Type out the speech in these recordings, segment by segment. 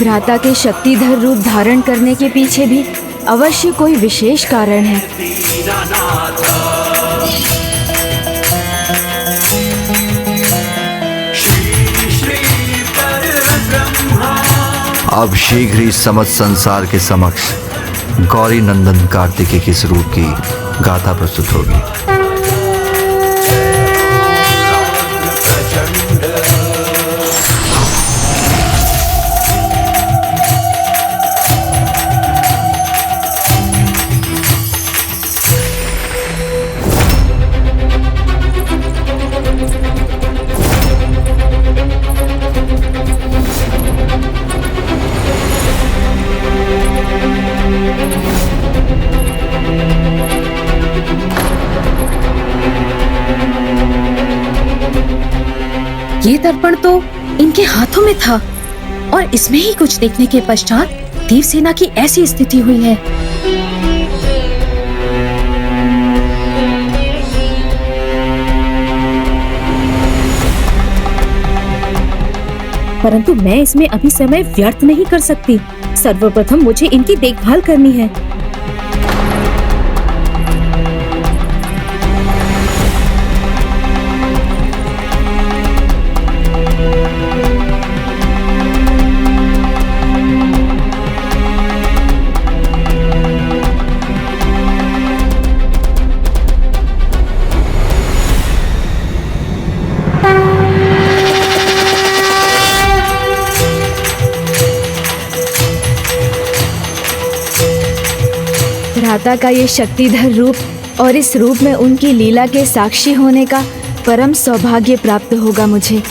भ्राता के शक्तिधर रूप धारण करने के पीछे भी अवश्य कोई विशेष कारण है। अब शीघ्र ही समस्त संसार के समक्ष गौरी नंदन कार्तिकेय के स्वरूप की गाथा प्रस्तुत होगी। ये दर्पण तो इनके हाथों में था और इसमें ही कुछ देखने के पश्चात देवसेना की ऐसी स्थिति हुई है। परंतु मैं इसमें अभी समय व्यर्थ नहीं कर सकती। सर्वप्रथम मुझे इनकी देखभाल करनी है। भ्राता का ये शक्तिधर रूप और इस रूप में उनकी लीला के साक्षी होने का परम सौभाग्य प्राप्त होगा मुझे।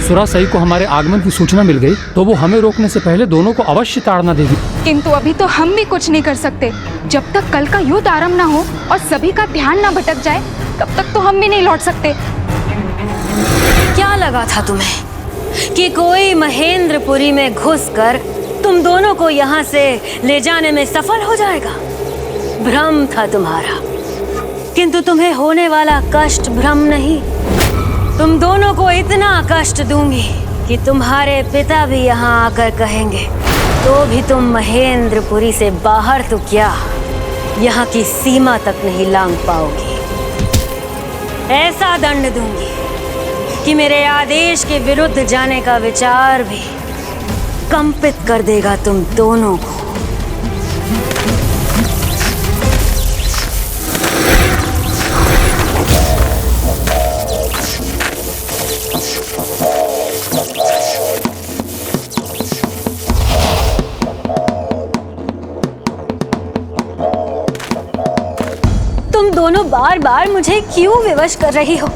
सुरासई को हमारे आगमन की सूचना मिल गई तो वो हमें रोकने से पहले दोनों को अवश्य ताड़ना देगी। किंतु अभी तो हम भी कुछ नहीं कर सकते। जब तक कल का युद्ध आरंभ न हो और सभी का ध्यान न भटक जाए तब तक तो हम भी नहीं लौट सकते। क्या लगा था तुम्हें कि कोई महेंद्रपुरी में घुसकर तुम दोनों को यहाँ से ले जाने में सफल हो जाएगा? भ्रम था तुम्हारा, किंतु तुम्हें होने वाला कष्ट भ्रम नहीं। तुम दोनों को इतना कष्ट दूंगी कि तुम्हारे पिता भी यहाँ आकर कहेंगे तो भी तुम महेंद्रपुरी से बाहर तो क्या, यहाँ की सीमा तक नहीं लांघ पाओगी। ऐसा दंड दूंगी कि मेरे आदेश के विरुद्ध जाने का विचार भी कंपित कर देगा तुम दोनों को। तुम दोनों बार बार मुझे क्यों विवश कर रही हो?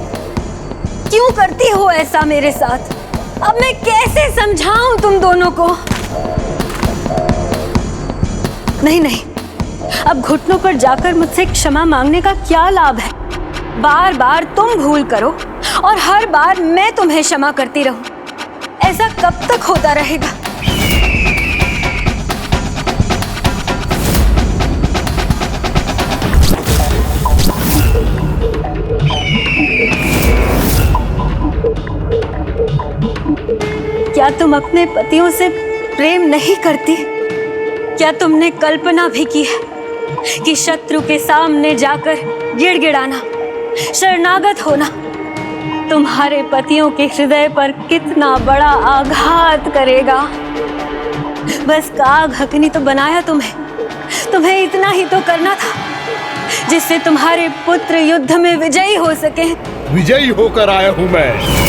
क्यों करती हो ऐसा मेरे साथ? अब मैं कैसे समझाऊं तुम दोनों को? नहीं नहीं, अब घुटनों पर जाकर मुझसे क्षमा मांगने का क्या लाभ है? बार बार तुम भूल करो और हर बार मैं तुम्हें क्षमा करती रहूं। ऐसा कब तक होता रहेगा? क्या तुम अपने पतियों से प्रेम नहीं करती? क्या तुमने कल्पना भी की है कि शत्रु के सामने जाकर गिड़गिड़ाना, शरणागत होना तुम्हारे पतियों के हृदय पर कितना बड़ा आघात करेगा? बस काग हकनी तो बनाया तुम्हें इतना ही तो करना था जिससे तुम्हारे पुत्र युद्ध में विजयी हो सके। विजयी होकर आया हूं मैं।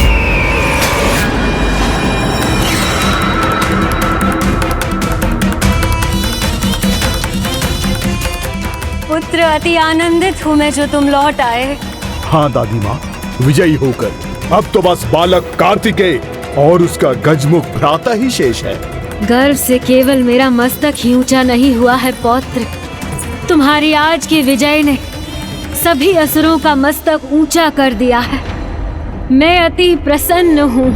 पुत्र, अति आनंदित हूँ मैं जो तुम लौट आए। हाँ दादी माँ, विजयी होकर अब तो बस बालक कार्तिकेय और उसका गजमुख भ्राता ही शेष है। गर्व से केवल मेरा मस्तक ही ऊंचा नहीं हुआ है पौत्र, तुम्हारी आज की विजय ने सभी असुरों का मस्तक ऊंचा कर दिया है। मैं अति प्रसन्न हूँ।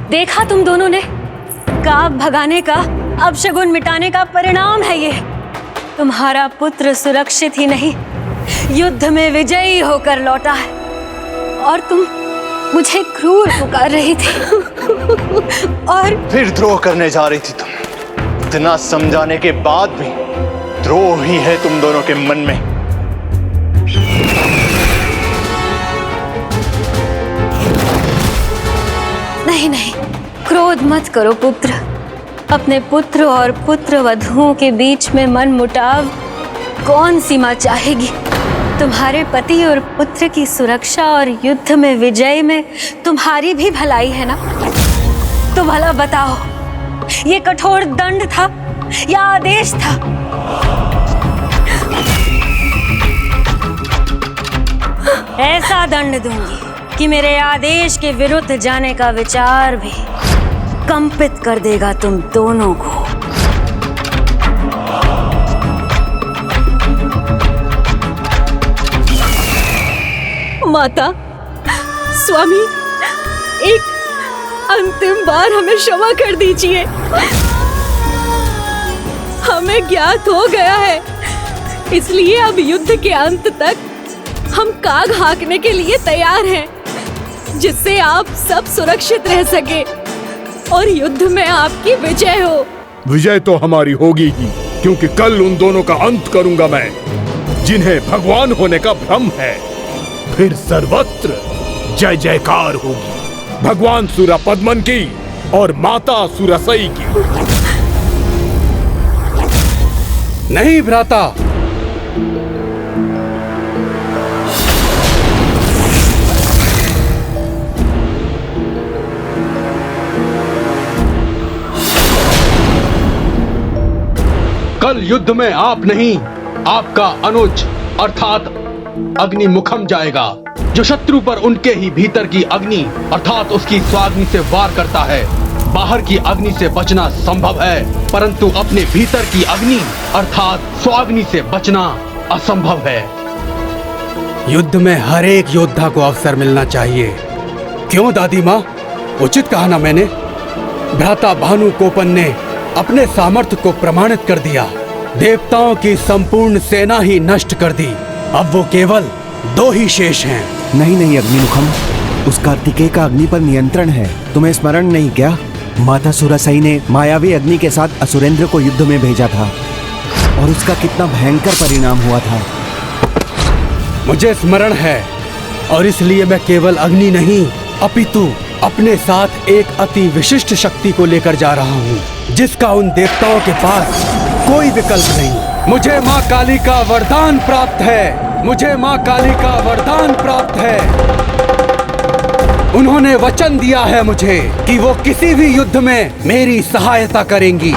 देखा तुम दोनों ने, काग भगाने का, अपशगुन मिटाने का परिणाम है ये। तुम्हारा पुत्र सुरक्षित ही नहीं, युद्ध में विजयी होकर लौटा है। और तुम मुझे क्रूर पुकार रही थी और फिर द्रोह करने जा रही थी तुम। इतना समझाने के बाद भी द्रोह ही है तुम दोनों के मन में। नहीं नहीं, क्रोध मत करो पुत्र। अपने पुत्र और पुत्र वधुओं के बीच में मन मुटाव कौन सी मां चाहेगी? तुम्हारे पति और पुत्र की सुरक्षा और युद्ध में विजय में तुम्हारी भी भलाई है ना? तो भला बताओ, ये कठोर दंड था या आदेश था? ऐसा दंड दूंगी कि मेरे आदेश के विरुद्ध जाने का विचार भी कंपित कर देगा तुम दोनों को। माता, स्वामी, एक अंतिम बार हमें क्षमा कर दीजिए। हमें ज्ञात हो गया है, इसलिए अब युद्ध के अंत तक हम काग हाँकने के लिए तैयार हैं, जिससे आप सब सुरक्षित रह सके और युद्ध में आपकी विजय हो। विजय तो हमारी होगी ही, क्योंकि कल उन दोनों का अंत करूंगा मैं, जिन्हें भगवान होने का भ्रम है। फिर सर्वत्र जय जयकार होगी, भगवान सूरपद्मन की और माता सुरसई की। नहीं भ्राता, कल युद्ध में आप नहीं, आपका अनुज अर्थात अग्निमुखम जाएगा, जो शत्रु पर उनके ही भीतर की अग्नि अर्थात उसकी स्वाग्नि से वार करता है। बाहर की अग्नि से बचना संभव है, परंतु अपने भीतर की अग्नि अर्थात स्वाग्नि से बचना असंभव है। युद्ध में हर एक योद्धा को अवसर मिलना चाहिए। क्यों दादी माँ, उचित कहा ना मैंने? भ्राता भानु कोपन ने अपने सामर्थ्य को प्रमाणित कर दिया, देवताओं की संपूर्ण सेना ही नष्ट कर दी। अब वो केवल 2 ही शेष हैं। नहीं नहीं अग्निमुखम, उस कार्तिकेय का अग्नि पर नियंत्रण है। तुम्हें स्मरण नहीं क्या? माता सुरसई ने मायावी अग्नि के साथ असुरेंद्र को युद्ध में भेजा था और उसका कितना भयंकर परिणाम हुआ था। मुझे स्मरण है, और इसलिए मैं केवल अग्नि नहीं अपितु अपने साथ एक अति विशिष्ट शक्ति को लेकर जा रहा हूँ, जिसका उन देवताओं के पास कोई विकल्प नहीं। मुझे माँ काली का वरदान प्राप्त है, मुझे माँ काली का वरदान प्राप्त है। उन्होंने वचन दिया है मुझे कि वो किसी भी युद्ध में मेरी सहायता करेंगी।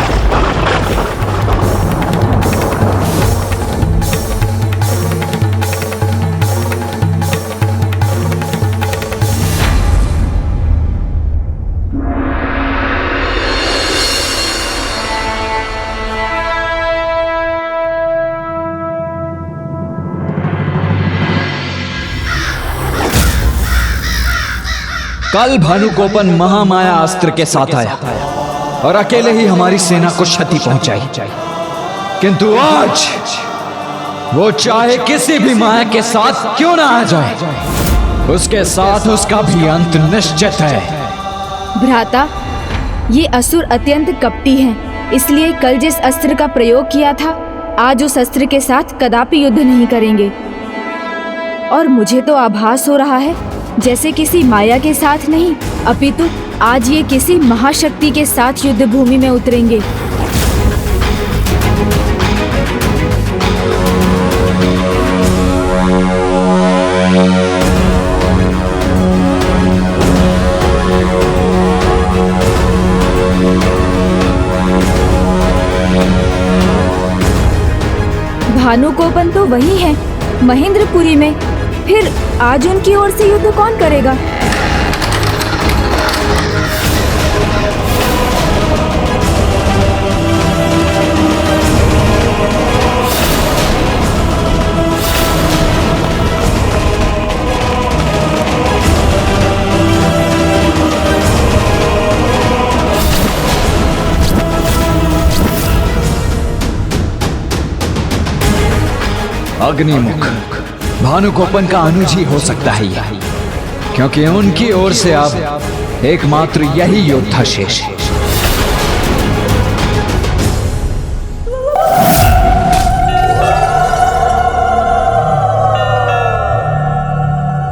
कल भानुकोपन महामाया अस्त्र के साथ आया और अकेले ही हमारी सेना को क्षति पहुंचाई, किंतु आज वो चाहे किसी भी माया के साथ क्यों ना आ जाए, उसके साथ उसका भी अंत निश्चित है। भ्राता, ये असुर अत्यंत कपटी हैं, इसलिए कल जिस अस्त्र का प्रयोग किया था, आज उस अस्त्र के साथ कदापि युद्ध नहीं करेंगे। और मुझे तो आभास हो रहा है जैसे किसी माया के साथ नहीं, अपितु आज ये किसी महाशक्ति के साथ युद्ध भूमि में उतरेंगे। भानुकोपन तो वही है, महेंद्रपुरी में। फिर आज उनकी ओर से युद्ध कौन करेगा? अग्निमुख भानुकोपन का अनुज ही हो सकता है। क्योंकि उनकी ओर से अब एकमात्र यही योद्धा शेष है।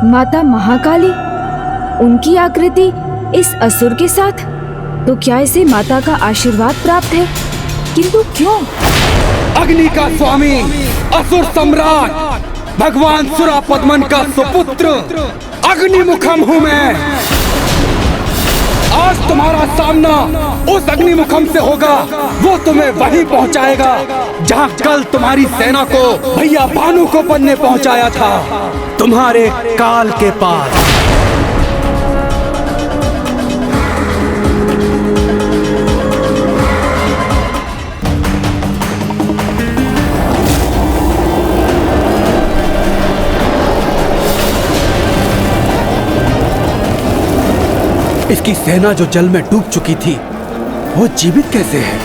माता महाकाली, उनकी आकृति इस असुर के साथ, तो क्या इसे माता का आशीर्वाद प्राप्त है? किंतु क्यों? अग्नि का स्वामी, असुर सम्राट, भगवान सुरापद्मन का सुपुत्र अग्निमुखम हूँ मैं। आज तुम्हारा सामना उस अग्निमुखम से होगा। वो तुम्हें वहीं पहुंचाएगा जहां कल तुम्हारी सेना को भैया भानुकोपन ने पहुंचाया था, तुम्हारे काल के पास। इसकी सेना जो जल में डूब चुकी थी, वो जीवित कैसे है?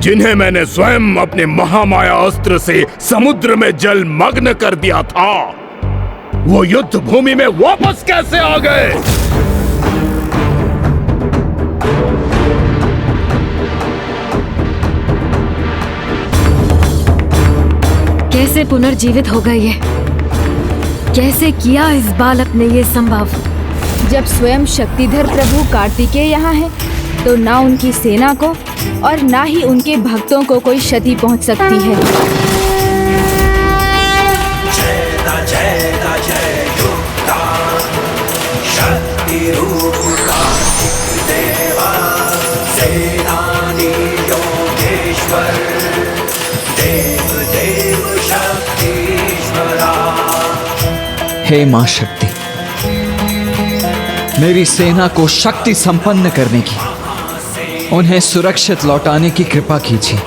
जिन्हें मैंने स्वयं अपने महामाया अस्त्र से समुद्र में जल मग्न कर दिया था, वो युद्ध भूमि में वापस कैसे आ गए? कैसे पुनर्जीवित हो गए ये? कैसे किया इस बालक ने ये संभव? जब स्वयं शक्तिधर प्रभु कार्तिकेय यहाँ है, तो ना उनकी सेना को और ना ही उनके भक्तों को कोई क्षति पहुंच सकती है। हे मां शक्ति, मेरी सेना को शक्ति संपन्न करने की, उन्हें सुरक्षित लौटाने की कृपा कीजिए।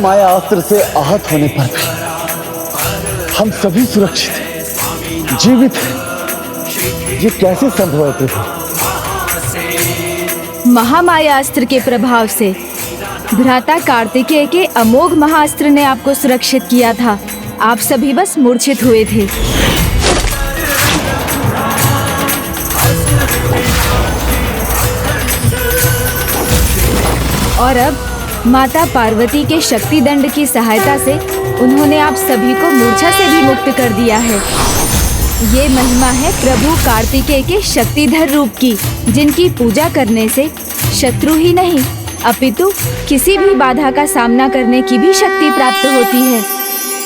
महामाया अस्त्र से आहत होने पर भी हम सभी सुरक्षित हैं, जीवित हैं। ये कैसे संभव है प्रभु? महामाया अस्त्र के प्रभाव से भ्राता कार्तिकेय के अमोघ महाअस्त्र ने आपको सुरक्षित किया था। आप सभी बस मूर्छित हुए थे। और अब माता पार्वती के शक्ति दंड की सहायता से उन्होंने आप सभी को मूर्छा से भी मुक्त कर दिया है। ये महिमा है प्रभु कार्तिकेय के शक्तिधर रूप की, जिनकी पूजा करने से शत्रु ही नहीं अपितु किसी भी बाधा का सामना करने की भी शक्ति प्राप्त होती है।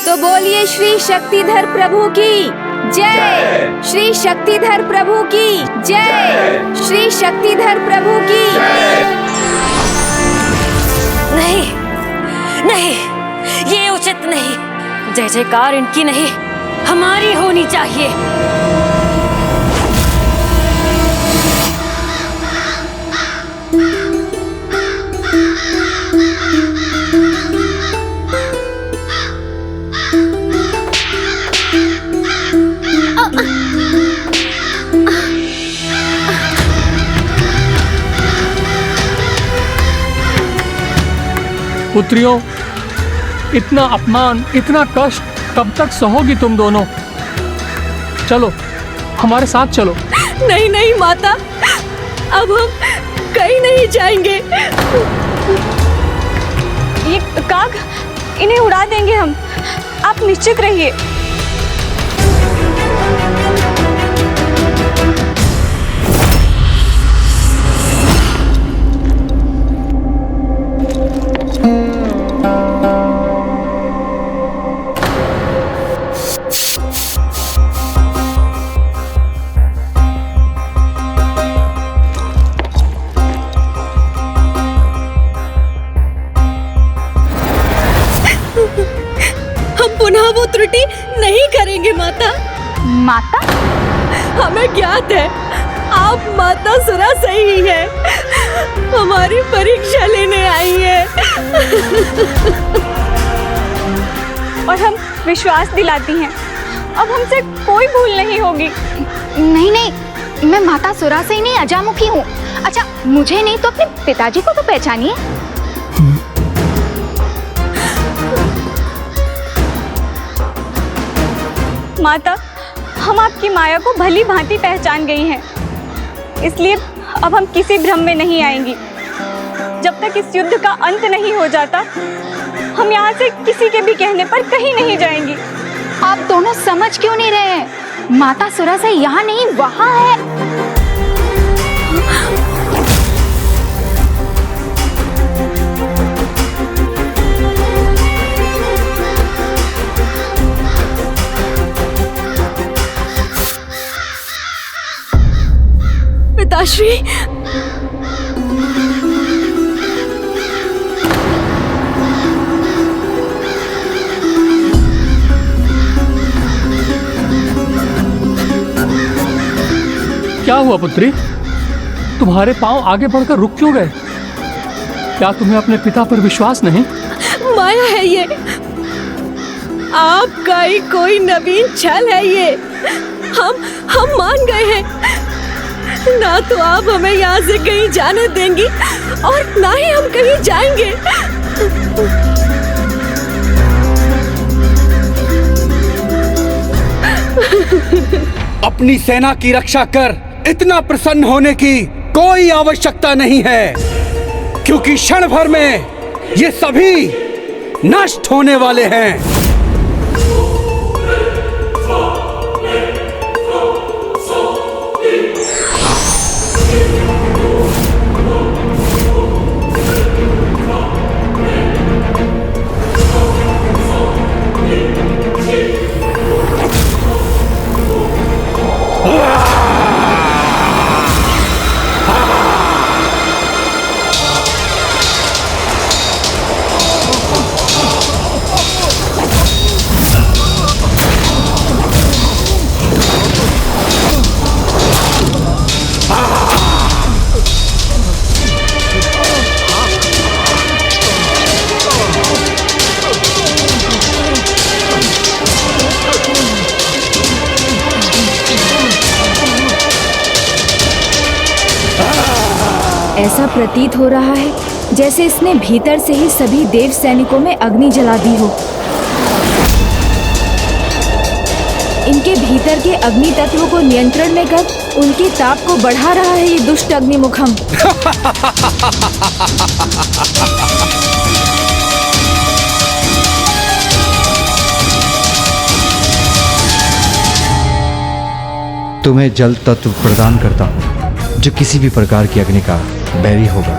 तो बोलिए श्री शक्तिधर प्रभु की जय, श्री शक्तिधर प्रभु की जय, श्री शक्तिधर प्रभु की। नहीं नहीं, ये उचित नहीं। जय जयकार इनकी नहीं, हमारी होनी चाहिए। पुत्रियों, इतना अपमान, इतना कष्ट कब तक सहोगी तुम दोनों? चलो हमारे साथ चलो। नहीं नहीं माता, अब हम कहीं नहीं जाएंगे। ये काग, इन्हें उड़ा देंगे हम, आप निश्चित रहिए। पुनः वो त्रुटि नहीं करेंगे माता। माता? हमें ज्ञात है आप माता सुरा सही है, हमारी परीक्षा लेने आई है। और हम विश्वास दिलाती हैं, अब हमसे कोई भूल नहीं होगी। नहीं नहीं, मैं माता सुरा से ही नहीं अजामुखी हूँ। अच्छा, मुझे नहीं तो अपने पिताजी को तो पहचानिए। माता, हम आपकी माया को भली भांति पहचान गई हैं, इसलिए अब हम किसी भ्रम में नहीं आएंगी। जब तक इस युद्ध का अंत नहीं हो जाता, हम यहाँ से किसी के भी कहने पर कहीं नहीं जाएंगी। आप दोनों समझ क्यों नहीं रहे हैं? माता सुरा से यहाँ नहीं, वहाँ है। पिताश्री, क्या हुआ पुत्री? तुम्हारे पांव आगे बढ़कर रुक क्यों गए? क्या तुम्हें अपने पिता पर विश्वास नहीं? माया है ये, आपका ही कोई नवीन छल है ये। हम मान गए हैं। ना तो आप हमें यहाँ से कहीं जाने देंगी और ना ही हम कहीं जाएंगे। अपनी सेना की रक्षा कर, इतना प्रसन्न होने की कोई आवश्यकता नहीं है, क्योंकि क्षण भर में ये सभी नष्ट होने वाले हैं। ऐसा प्रतीत हो रहा है जैसे इसने भीतर से ही सभी देव सैनिकों में अग्नि जला दी हो। इनके भीतर के अग्नि तत्व को नियंत्रण में कर उनके ताप को बढ़ा रहा है ये दुष्ट अग्निमुखम। तुम्हें जल तत्व प्रदान करता हूं जो किसी भी प्रकार की अग्नि का बैरी होगा।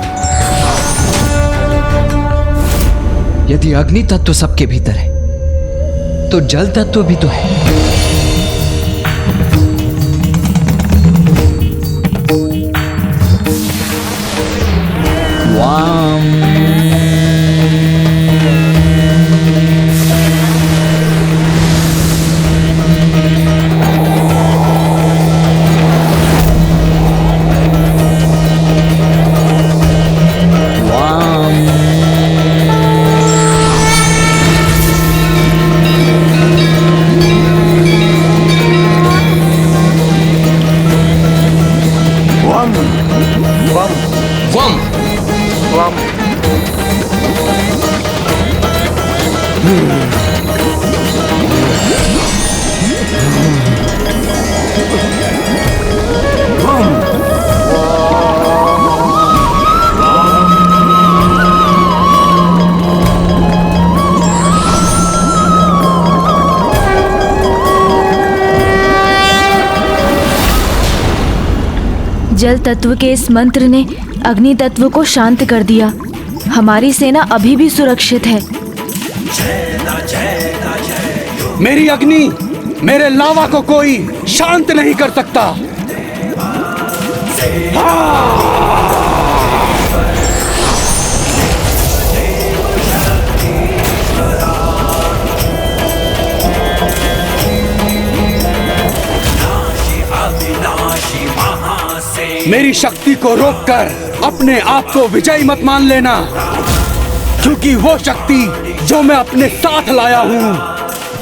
यदि अग्नि तत्व सबके भीतर है तो जल तत्व भी तो है। जल तत्व के इस मंत्र ने अग्नि तत्व को शांत कर दिया। हमारी सेना अभी भी सुरक्षित है। मेरी अग्नि, मेरे लावा को कोई शांत नहीं कर सकता। मेरी शक्ति को रोककर अपने आप को विजयी मत मान लेना, क्योंकि वो शक्ति जो मैं अपने साथ लाया हूँ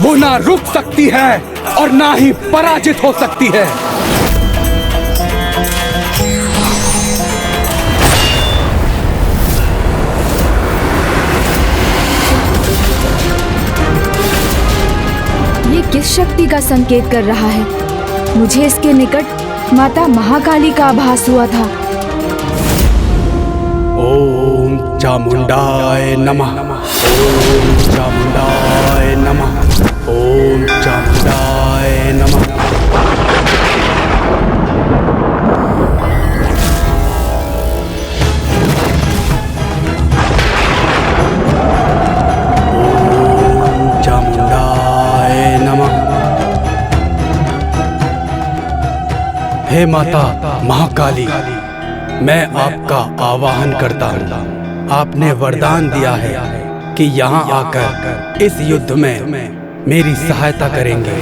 वो ना रुक सकती है और ना ही पराजित हो सकती है। ये किस शक्ति का संकेत कर रहा है? मुझे इसके निकट माता महाकाली का आभास हुआ था। ओम चामुंडाय नमः। ओम चामुंडाय नमः। ओम चामुंडाय नमः। ओम चामुंडाय नमः। हे माता महाकाली, मैं आपका आवाहन करता हूँ। आपने वरदान दिया है कि यहाँ आकर इस युद्ध में मेरी सहायता करेंगे।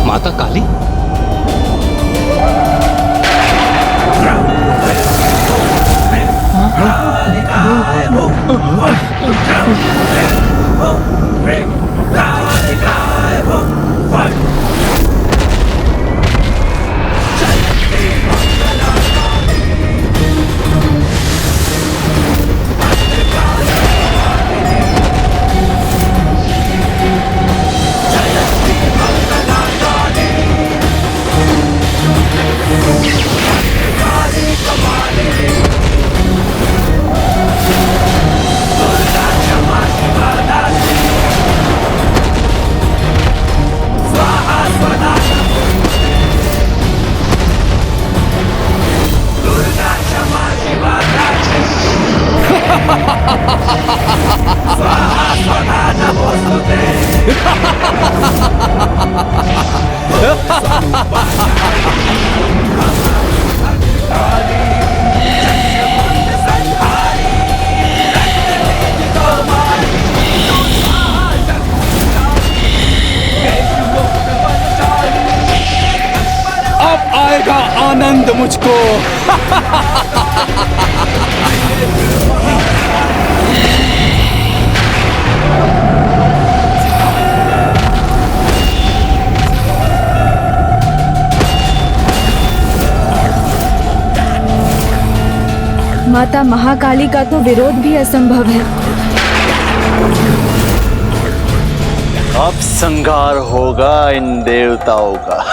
माता काली, मुझको। माता महाकाली का तो विरोध भी असंभव है। अब संहार होगा इन देवताओं का।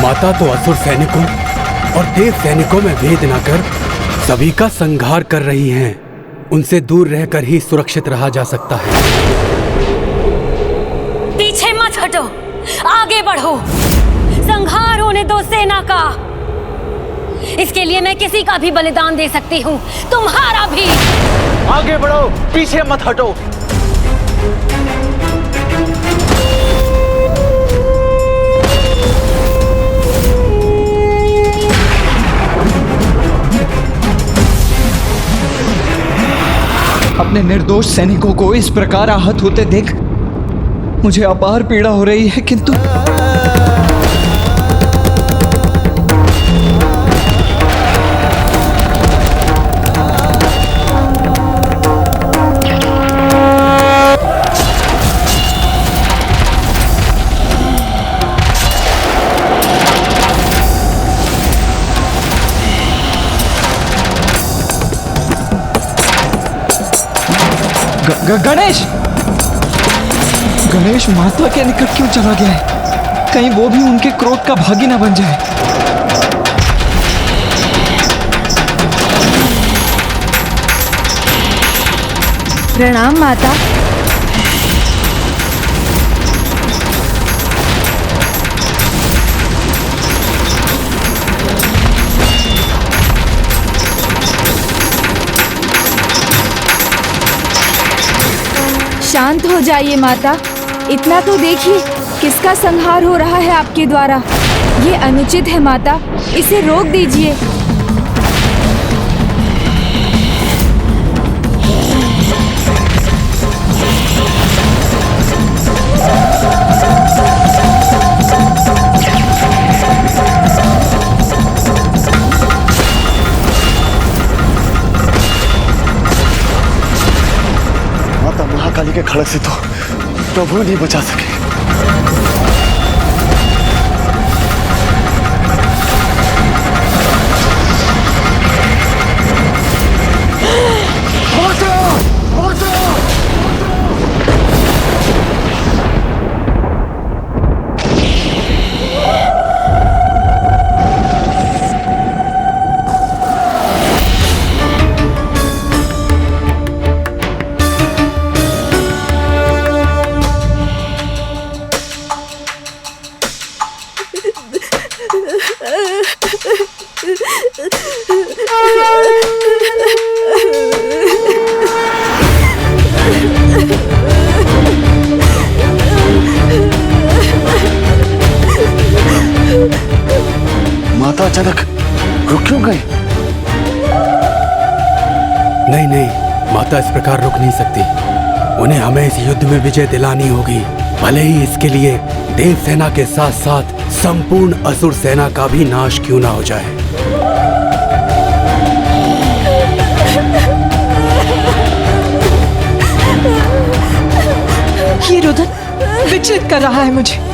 माता तो असुर सैनिकों और देव सैनिकों में भेद न कर सभी का संहार कर रही हैं। उनसे दूर रहकर ही सुरक्षित रहा जा सकता है। पीछे मत हटो, आगे बढ़ो। संहार होने दो सेना का। इसके लिए मैं किसी का भी बलिदान दे सकती हूँ, तुम्हारा भी। आगे बढ़ो, पीछे मत हटो। अपने निर्दोष सैनिकों को इस प्रकार आहत होते देख मुझे अपार पीड़ा हो रही है, किंतु गणेश गणेश माता के निकट क्यों चला गया है? कहीं वो भी उनके क्रोध का भागी ना बन जाए। प्रणाम माता। शांत हो जाइए माता। इतना तो देखिए किसका संहार हो रहा है आपके द्वारा। ये अनुचित है माता, इसे रोक दीजिए। माता महाकाली के खड़ग से तो प्रभु नहीं बचा सके। माता अचानक रुक क्यों गई? नहीं नहीं, माता इस प्रकार रुक नहीं सकती। उन्हें हमें इस युद्ध में विजय दिलानी होगी, भले ही इसके लिए देव सेना के साथ साथ संपूर्ण असुर सेना का भी नाश क्यों ना हो जाए। ये रुदन विचलित कर रहा है मुझे।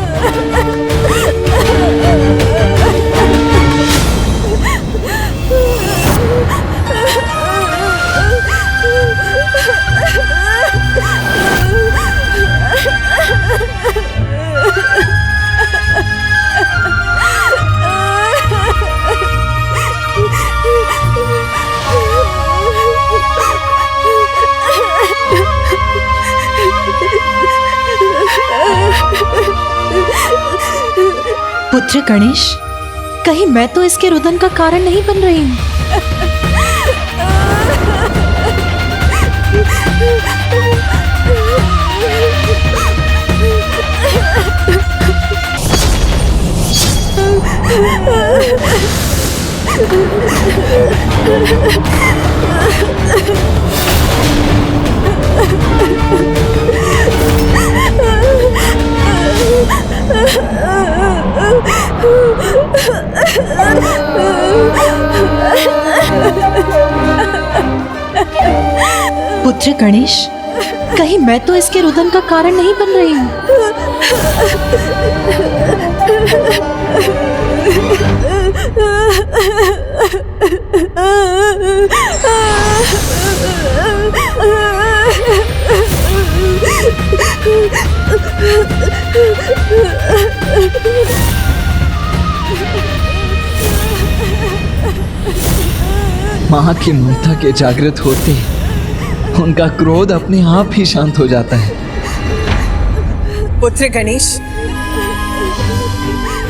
पुत्र गणेश, कहीं मैं तो इसके रुदन का कारण नहीं बन रही हूँ? पुत्र गणेश, कहीं मैं तो इसके रुदन का कारण नहीं बन रही हूँ? माँ की ममता के जागृत होते उनका क्रोध अपने आप ही शांत हो जाता है। पुत्र गणेश,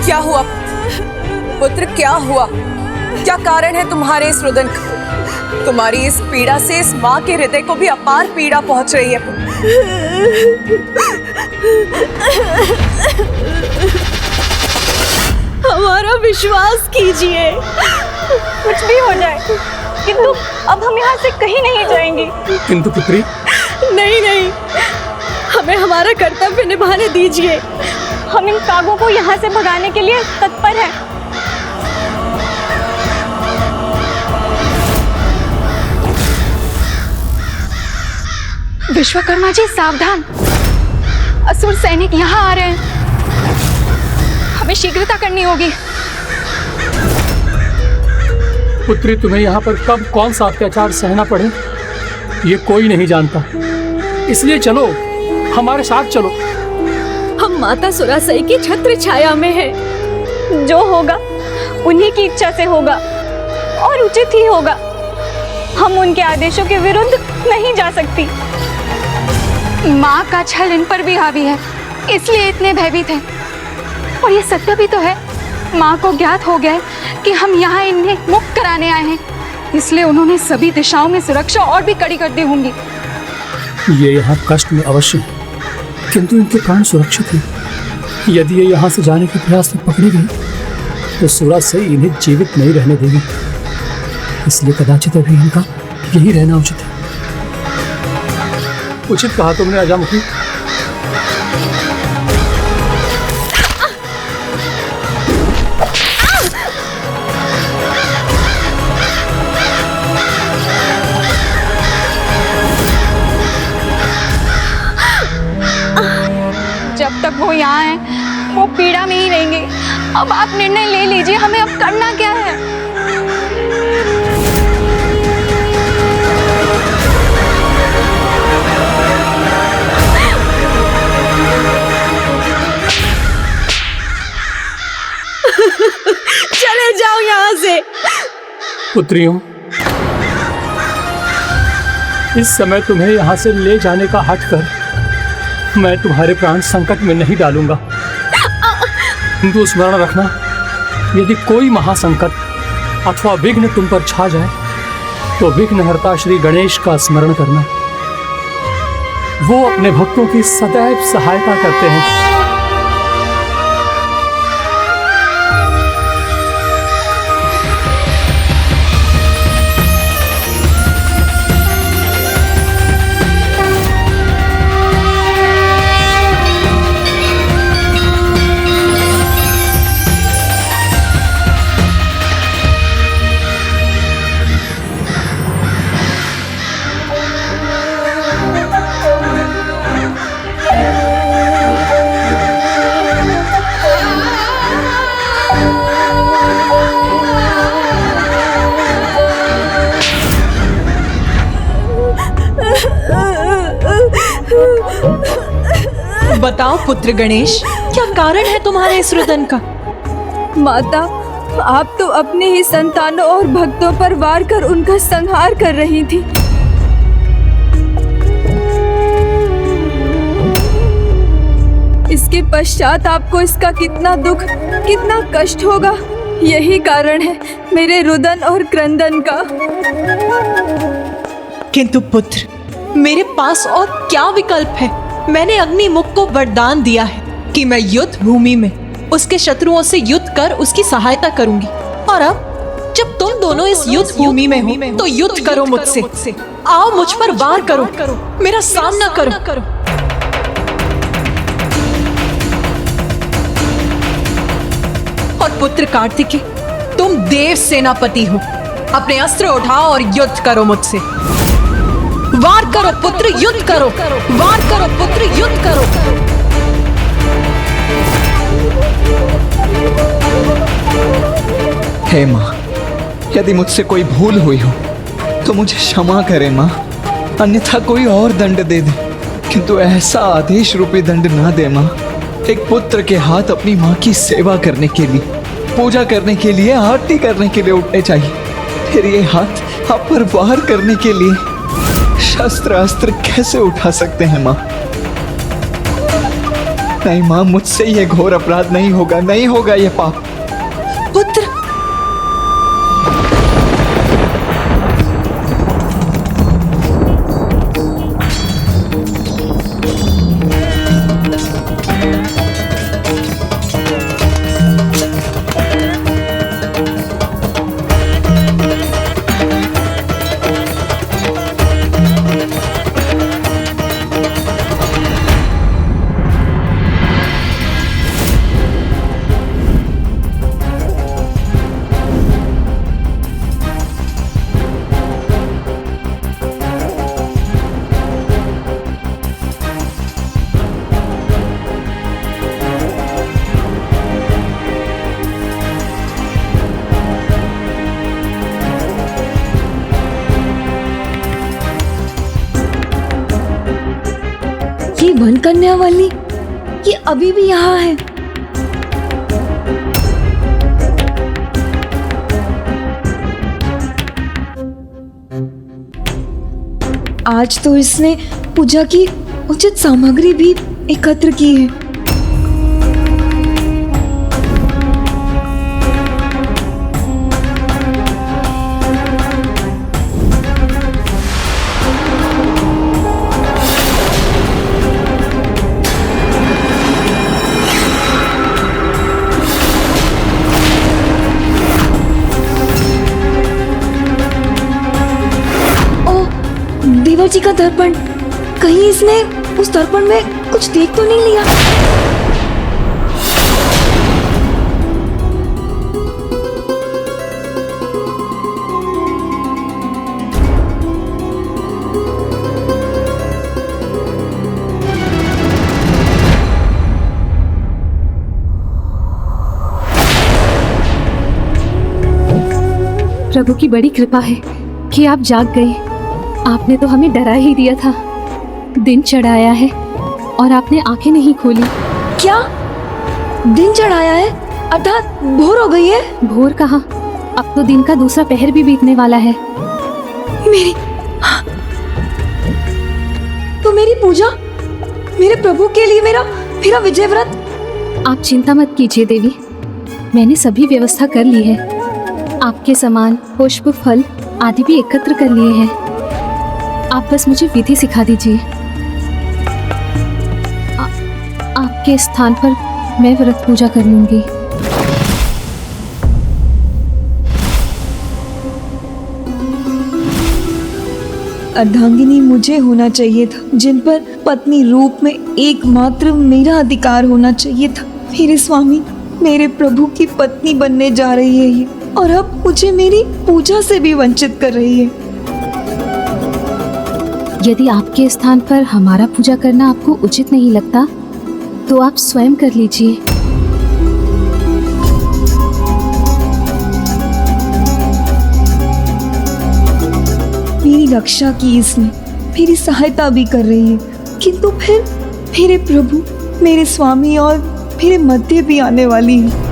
क्या हुआ? पुत्र क्या हुआ? क्या कारण है तुम्हारे इस रुदन का? तुम्हारी इस पीड़ा से इस माँ के हृदय को भी अपार पीड़ा पहुंच रही है। हमारा विश्वास कीजिए। कुछ भी हो जाए, किंतु अब हम यहाँ से कहीं नहीं जाएंगे। किंतु पुत्री, नहीं नहीं, हमें हमारा कर्तव्य निभाने दीजिए। हम इन कागों को यहाँ से भगाने के लिए तत्पर हैं। विश्वकर्मा जी सावधान, असुर सैनिक यहाँ आ रहे हैं। हमें शीघ्रता करनी होगी। पुत्री, तुम्हें यहाँ पर कब कौन सा अत्याचार सहना पड़े ये कोई नहीं जानता, इसलिए चलो, हमारे साथ चलो। हम माता सुरासई की छत्र छाया में हैं। जो होगा उन्हीं की इच्छा से होगा और उचित ही होगा। हम उनके आदेशों के विरुद्ध नहीं जा सकती। माँ का छल इन पर भी हावी है, इसलिए इतने भयभीत हैं। और ये सत्य भी तो है, माँ को ज्ञात हो गया है कि हम यहाँ इन्हें मुक्त कराने आए हैं, इसलिए उन्होंने सभी दिशाओं में सुरक्षा और भी कड़ी कर दी होंगी। ये यहाँ कष्ट में अवश्य है, किंतु इनके प्राण सुरक्षित हैं। यदि ये यहाँ से जाने के प्रयास में पकड़ी गई तो सुरासई इन्हें जीवित नहीं रहने देगी, इसलिए कदाचित अभी इनका यही रहना उचित है। उचित कहा तुमने अजामुखी। जब तक वो यहाँ है वो पीड़ा में ही रहेंगे। अब आप निर्णय ले लीजिए, हमें अब करना क्या है? चले जाओ यहाँ से। पुत्रियों, इस समय तुम्हें यहाँ से ले जाने का हट कर मैं तुम्हारे प्राण संकट में नहीं डालूंगा, किंतु स्मरण रखना, यदि कोई महासंकट अथवा विघ्न तुम पर छा जाए तो विघ्नहर्ता श्री गणेश का स्मरण करना। वो अपने भक्तों की सदैव सहायता करते हैं। बताओ पुत्र गणेश, क्या कारण है तुम्हारे इस रुदन का? माता, आप तो अपने ही संतानों और भक्तों पर वार कर उनका संहार कर रही थी। इसके पश्चात आपको इसका कितना दुख, कितना कष्ट होगा। यही कारण है मेरे रुदन और क्रंदन का। किंतु पुत्र, मेरे पास और क्या विकल्प है? मैंने अग्निमुख को वरदान दिया है कि मैं युद्ध भूमि में उसके शत्रुओं से युद्ध कर उसकी सहायता करूंगी। और अब जब तुम दोनों इस युद्ध भूमि में हो तो युद्ध करो मुझसे। आओ मुझ पर वार करो, मेरा सामना करो। और पुत्र कार्तिकेय, तुम देव सेनापति हो, अपने अस्त्र उठाओ और युद्ध करो मुझसे। वार करो पुत्र, युद्ध करो। वार करो पुत्र, युद्ध करो। हे माँ, यदि मुझसे कोई भूल हुई हो तो मुझे क्षमा करे माँ, अन्यथा कोई और दंड दे दे, किंतु ऐसा आदेश रूपी दंड ना दे माँ। एक पुत्र के हाथ अपनी माँ की सेवा करने के लिए, पूजा करने के लिए, आरती करने के लिए उठने चाहिए, फिर ये हाथ आप पर वार करने के लिए शस्त्र अस्त्र कैसे उठा सकते हैं माँ? नहीं माँ, मुझसे ये घोर अपराध नहीं होगा, नहीं होगा ये पाप। पुत्र, ये वन कन्या वाली, ये अभी भी यहाँ है। आज तो इसने पूजा की उचित सामग्री भी एकत्र की है। देवर जी का दर्पण, कहीं इसने उस दर्पण में कुछ देख तो नहीं लिया? प्रभु की बड़ी कृपा है कि आप जाग गए। आपने तो हमें डरा ही दिया था। दिन चढ़ाया है और आपने आंखें नहीं खोली। क्या दिन चढ़ाया है? अर्थात भोर हो गई है? भोर कहाँ, अब तो दिन का दूसरा पहर भी बीतने वाला है। मेरी तो मेरी पूजा, मेरे प्रभु के लिए मेरा विजय व्रत। आप चिंता मत कीजिए देवी, मैंने सभी व्यवस्था कर ली है। आपके सामान, पुष्प, फल आदि भी एकत्र कर लिए हैं। आप बस मुझे विधि सिखा दीजिए। आपके स्थान पर मैं व्रत पूजा कर लूंगी। अर्धांगिनी मुझे होना चाहिए था, जिन पर पत्नी रूप में एकमात्र मेरा अधिकार होना चाहिए था। मेरे स्वामी, मेरे प्रभु की पत्नी बनने जा रही है ये, और अब मुझे मेरी पूजा से भी वंचित कर रही है। यदि आपके स्थान पर हमारा पूजा करना आपको उचित नहीं लगता तो आप स्वयं कर लीजिए। मेरी रक्षा की इसने, मेरी सहायता भी कर रही है, किंतु फिर मेरे प्रभु, मेरे स्वामी और मेरे मध्य भी आने वाली है।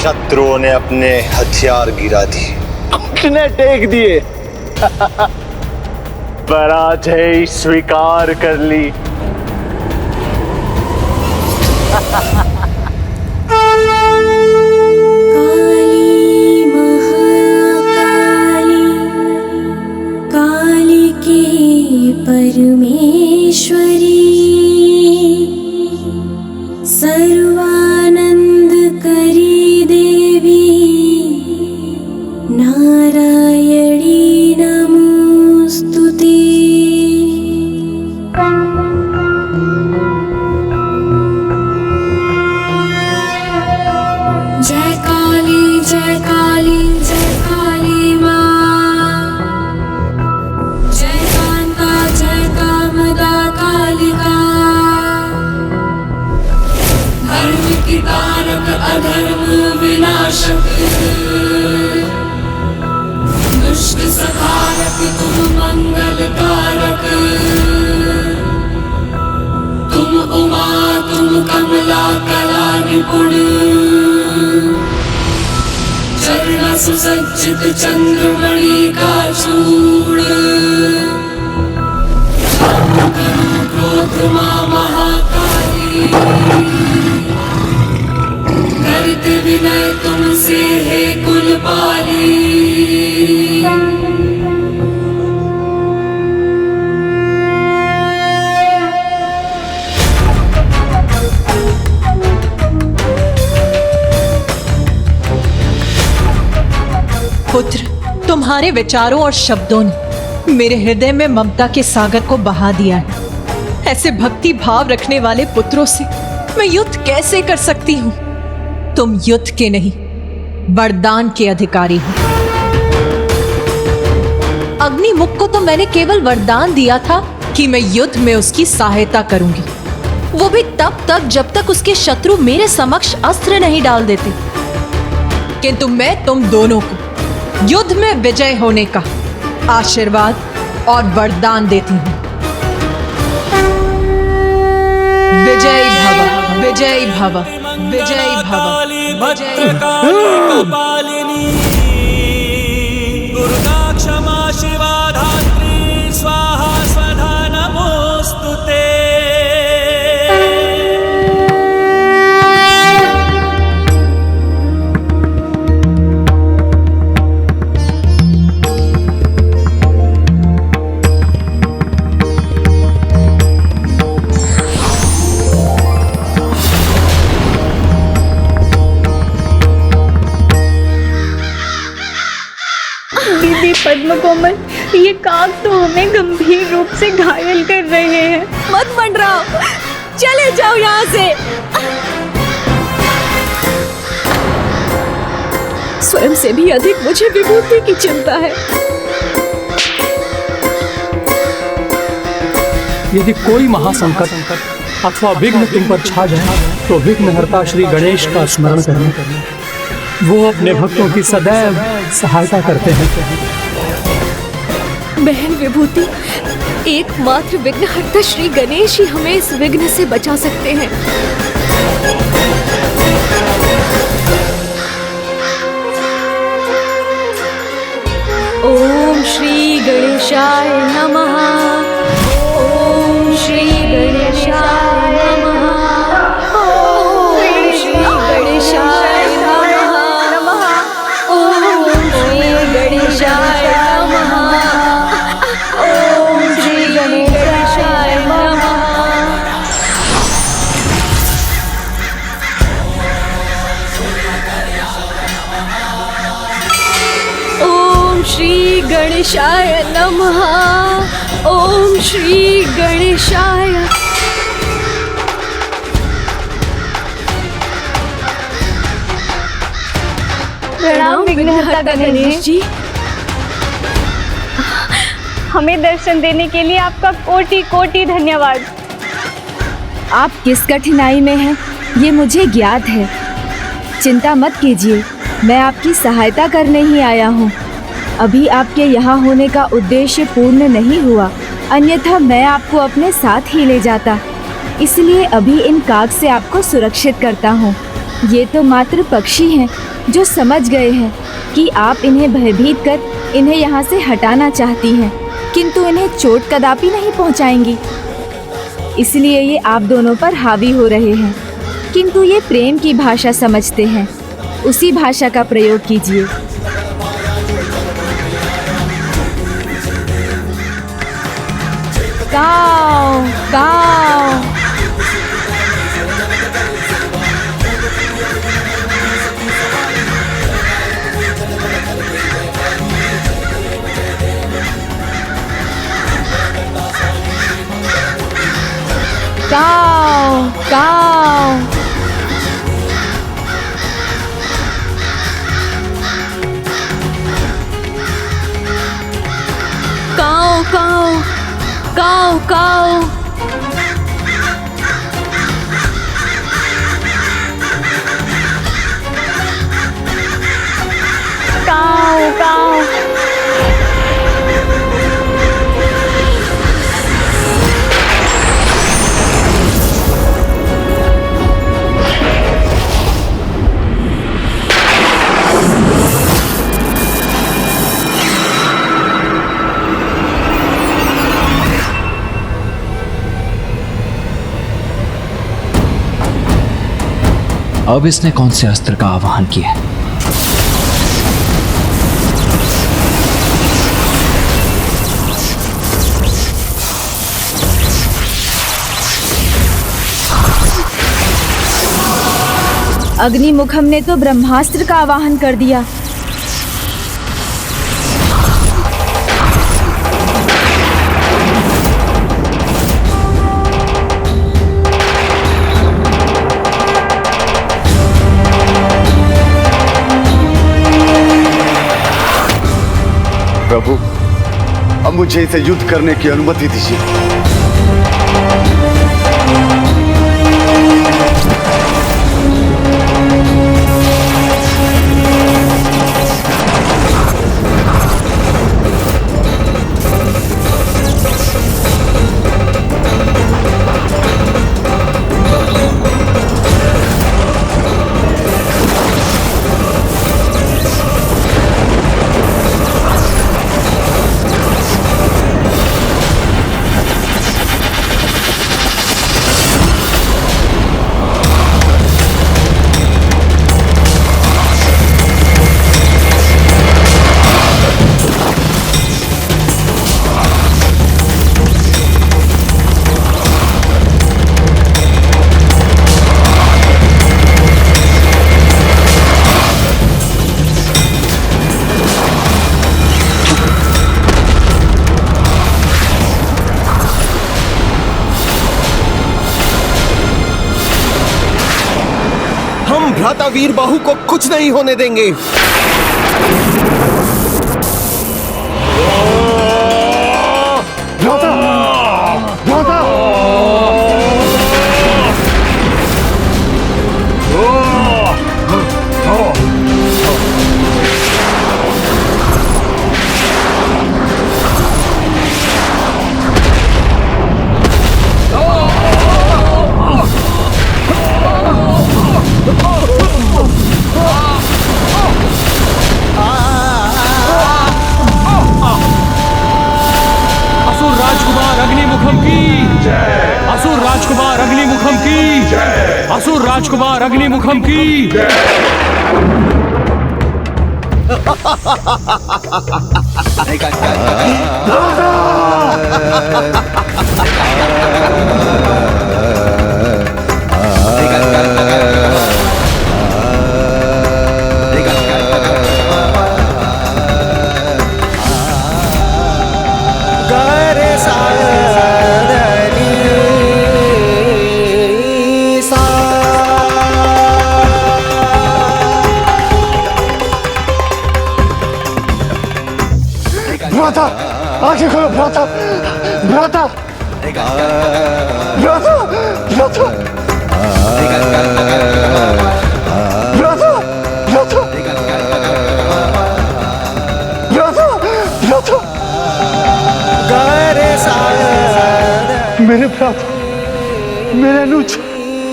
शत्रुओं ने अपने हथियार गिरा दिए, घुटने टेक दिए, पराजय स्वीकार कर ली। परमेश्वरी सर्वानंद करी देवी नारायणी नमोस्तुते। जय काली जय काली जय काली माँ, जय कांता जय कामदा कालिका, धर्म की तारक अधर्म विनाशक, दुष्ट संहारक तुम मंगल कारक, तुम उमा तुम कमला कला निपुण, चरण सुसज्जित चंद्रमणि का चूड़, क्रोध मां महाकाली, करते विनय तुमसे है कुलपाली। पुत्र, तुम्हारे विचारों और शब्दों ने मेरे हृदय में ममता के सागर को बहा दिया है। ऐसे भक्ति भाव रखने वाले पुत्रों से मैं युद्ध कैसे कर सकती हूँ? तुम युद्ध के नहीं, वरदान के अधिकारी हो। अग्निमुख को तो मैंने केवल वरदान दिया था कि मैं युद्ध में उसकी सहायता करूंगी, वो भी तब तक जब तक उसके शत्रु मेरे समक्ष अस्त्र नहीं डाल देते। किंतु मैं तुम दोनों को युद्ध में विजय होने का आशीर्वाद और वरदान देती हूँ। विजयी भव विजयी भव विजयी भव विजयी दुर्गा क्षमा शिवा धात्री स्वाहा स्वधा नमोस्तुते। दीदी पद्म कोमल, ये काग तो हमें गंभीर रूप से घायल कर रहे हैं। मत मंडराओ, चले जाओ यहाँ से। स्वयं से भी अधिक मुझे विभूति की चिंता है। यदि कोई महासंकट अथवा विघ्न तुम पर छा जाए तो विघ्नहर्ता श्री गणेश का स्मरण करना, वो अपने भक्तों की सदैव सहायता करते हैं। बहन विभूति, एकमात्र विघ्नहर्ता श्री गणेश ही हमें इस विघ्न से बचा सकते हैं। ओम श्री गणेशाय नमः। ओम श्री गणेशाय नमः। ओम श्री गणेशाय नमः। ओम श्री गणेशाय नमः। ओम श्री गणेशाय नमः। ओम श्री गणेशाय नमः। ओम श्री गणेशाय। प्रणाम विघ्नहर्ता गणेश जी। हमें दर्शन देने के लिए आपका कोटि कोटि धन्यवाद। आप किस कठिनाई में हैं, ये मुझे ज्ञात है। चिंता मत कीजिए, मैं आपकी सहायता करने ही आया हूँ। अभी आपके यहाँ होने का उद्देश्य पूर्ण नहीं हुआ, अन्यथा मैं आपको अपने साथ ही ले जाता। इसलिए अभी इन काग से आपको सुरक्षित करता हूँ। ये तो मात्र पक्षी हैं, जो समझ गए हैं कि आप इन्हें भयभीत कर इन्हें यहाँ से हटाना चाहती हैं, किंतु इन्हें चोट कदापि नहीं पहुँचाएंगी। इसलिए ये आप दोनों पर हावी हो रहे हैं, किंतु ये प्रेम की भाषा समझते हैं। उसी भाषा का प्रयोग कीजिए। काओ काओ। काओ काओ। काओ काओ काओ काओ। काओ काओ। अब इसने कौन से अस्त्र का आवाहन किया है? अग्निमुखम ने तो ब्रह्मास्त्र का आवाहन कर दिया। प्रभु, अब मुझे इसे युद्ध करने की अनुमति दीजिए। भ्राता वीर बाहु को कुछ नहीं होने देंगे। भ्राता, भ्राता। असुर राजकुमार अग्निमुखम की जय। असुर राजकुमार अग्निमुखम की जय। भ्राता, आंखें खोलो भ्राता, भ्राता, भ्राता, भ्राता, भ्राता, भ्राता, भ्राता, भ्राता। मेरे भ्राता, मेरे अनुज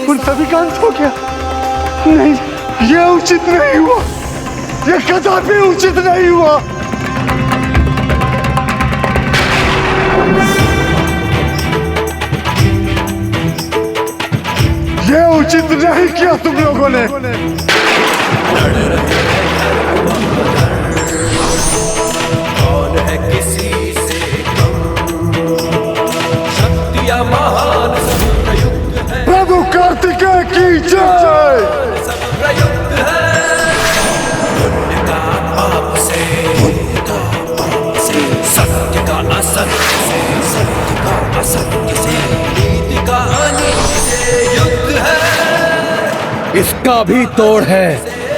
उन सभी का अंत हो गया। नहीं, यह उचित नहीं हुआ। ये कदापि उचित नहीं हुआ। ये उचित नहीं किया तुम लोगों ने। कौन है किसी से कम, शक्तियां महान सब प्रयुक्त है। प्रभु कार्तिकेय की जय। सब प्रयुक्त है पुण्य का पाप से, सत्य का असत्य से, सत्य का असत्य से, नीति का अनीति से युद्ध है। इसका भी तोड़ है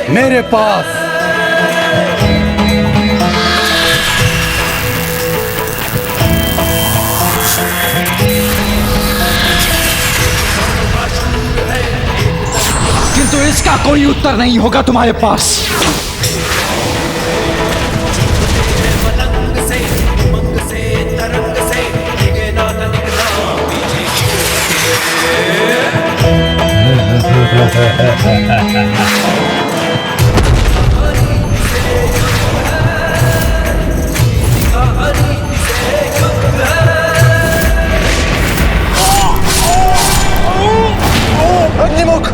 मेरे पास। किंतु इसका कोई उत्तर नहीं होगा तुम्हारे पास। मलंग से, उमंग से, तरंग से, दिखे ना तनिक ना अग्निमुख।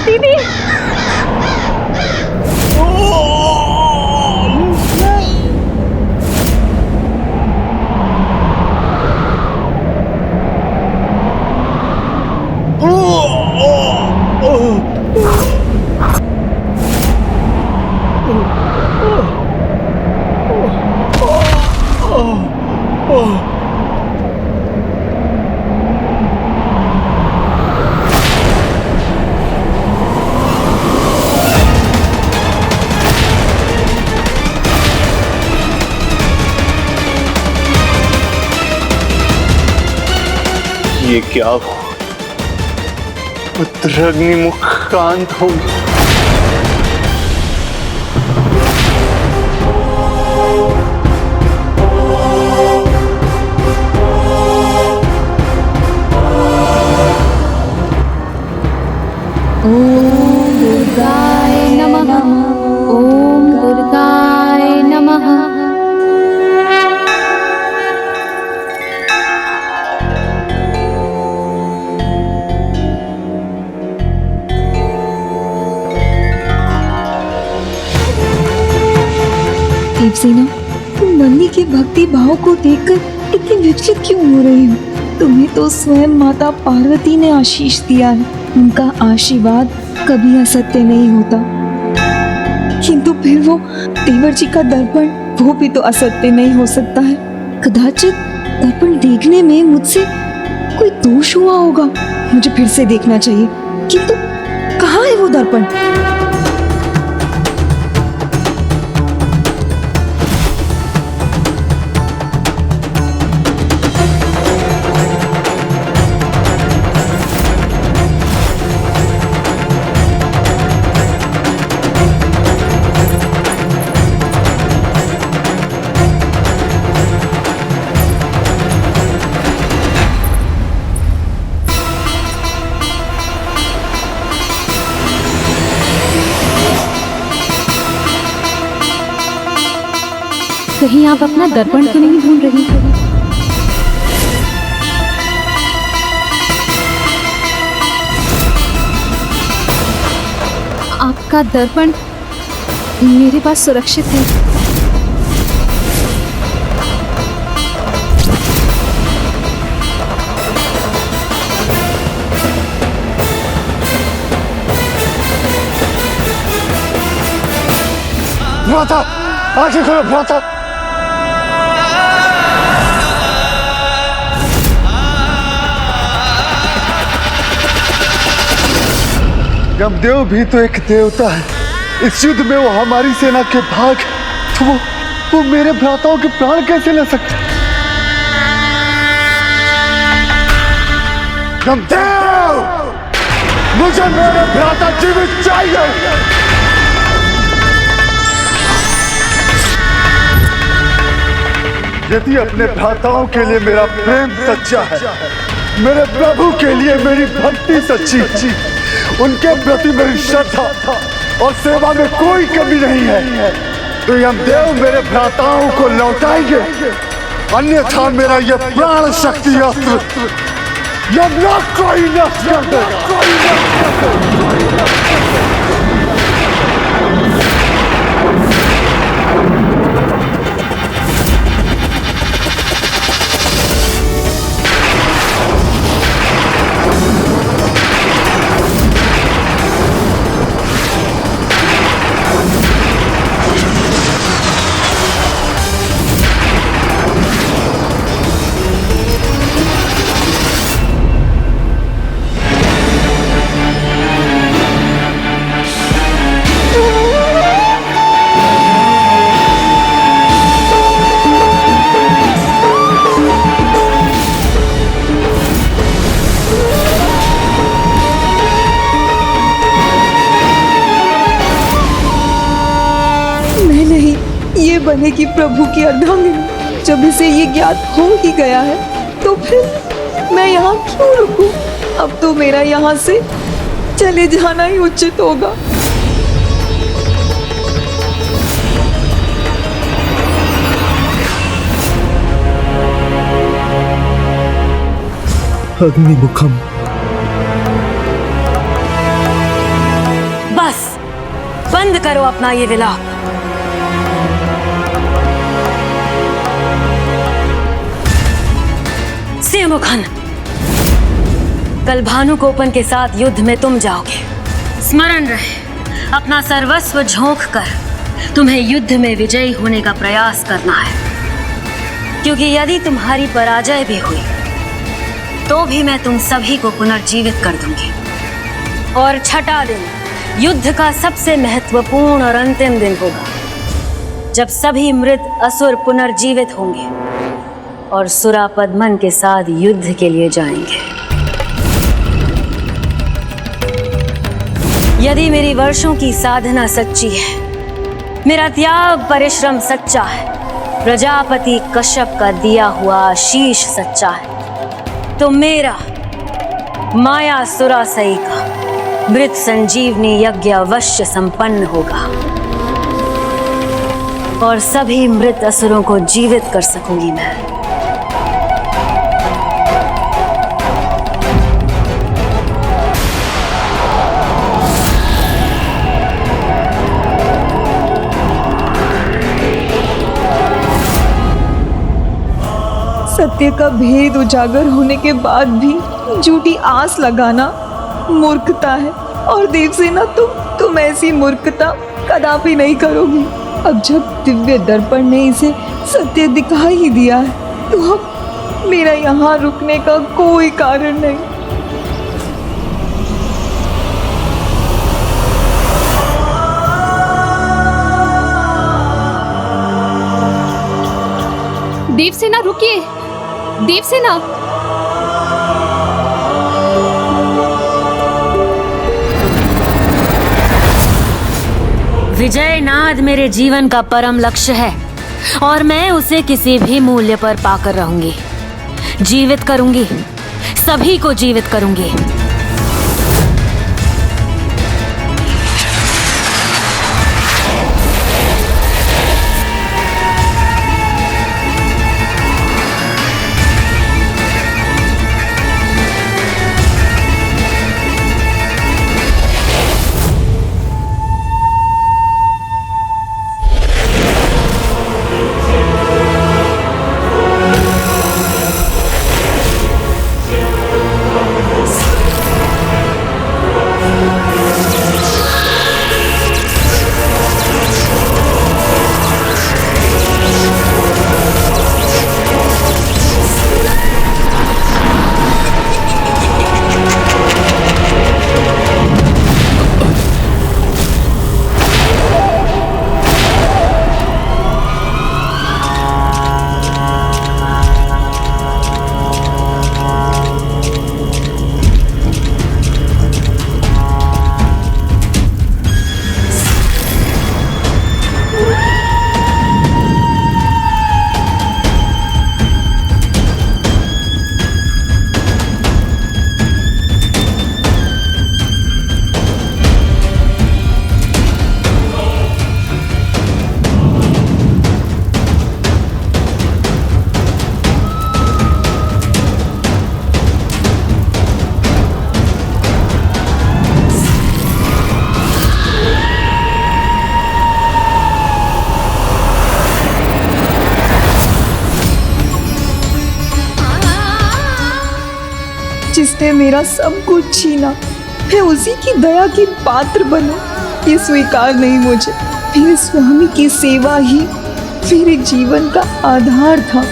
दीदी ये क्या हुआ? पुत्र अग्निमुख का अंत हो गया। ओम दुर्गाय नमः। ओम दुर्गाय नमः। देवसेना, तुम नंदी के भक्ति भाव को देखकर इतनी विचलित क्यों हो रही हो? तुम्हें तो स्वयं माता पार्वती ने आशीष दिया है। उनका आशीर्वाद कभी असत्य नहीं होता। किंतु फिर वो देवर जी का दर्पण, वो भी तो असत्य नहीं हो सकता है। कदाचित दर्पण देखने में मुझसे कोई दोष हुआ होगा। मुझे फिर से देखना चाहिए। किंतु कहाँ है वो दर्पण? कहीं आप अपना दर्पण तो नहीं ढूंढ रही हो? आपका दर्पण मेरे पास सुरक्षित है। भ्राता, आंखें खोलो भ्राता। यमदेव भी तो एक देवता है। इस युद्ध में वो हमारी सेना के भाग, तो वो मेरे भ्राताओं के प्राण कैसे ले सकते? यमदेव, मुझे मेरे भ्राता जीवित चाहिए। यदि अपने भ्राताओं के लिए मेरा प्रेम सच्चा है, मेरे प्रभु के लिए मेरी भक्ति सच्ची, उनके प्रति मेरी श्रद्धा और सेवा में कोई कमी नहीं है, तो यमदेव मेरे भ्राताओं को लौटाएंगे, अन्यथा मेरा यह प्राण शक्ति अस्त्र यमलोक को ही नष्ट कर देगा। बनेगी प्रभु की अर्धांगिनी। जब इसे ये ज्ञात हो ही गया है तो फिर मैं यहाँ क्यों रुकूं? अब तो मेरा यहाँ से चले जाना ही उचित होगा। अग्निमुखम। बस बंद करो अपना ये विलाप। सिंहमुखन, कल भानुकोपन के साथ युद्ध में तुम जाओगे। स्मरण रहे, अपना सर्वस्व झोंक कर तुम्हें युद्ध में विजयी होने का प्रयास करना है, क्योंकि यदि तुम्हारी पराजय भी हुई तो भी मैं तुम सभी को पुनर्जीवित कर दूंगी। और छठा दिन युद्ध का सबसे महत्वपूर्ण और अंतिम दिन होगा, जब सभी मृत असुर पुनर्जीवित होंगे और सुरापद्मन के साथ युद्ध के लिए जाएंगे। यदि मेरी वर्षों की साधना सच्ची है, मेरा त्याग परिश्रम सच्चा है, प्रजापति कश्यप का दिया हुआ आशीष सच्चा है, तो मेरा माया सुरासई का मृत संजीवनी यज्ञ अवश्य संपन्न होगा और सभी मृत असुरों को जीवित कर सकूंगी मैं। सत्य का भेद उजागर होने के बाद भी झूठी आस लगाना मूर्खता है। और देवसेना, तुम ऐसी मूर्खता कदापि नहीं करोगी। अब जब दिव्य दर्पण ने इसे सत्य दिखा ही दिया है तो अब मेरा यहाँ रुकने का कोई कारण नहीं। देवसेना रुकिए, देवसेना। विजय नाद मेरे जीवन का परम लक्ष्य है और मैं उसे किसी भी मूल्य पर पाकर रहूंगी। जीवित करूंगी, सभी को जीवित करूंगी। जिसने मेरा सब कुछ छीना, मैं उसी की दया की पात्र बनूं, ये स्वीकार नहीं मुझे। मेरे स्वामी की सेवा ही मेरे जीवन का आधार था।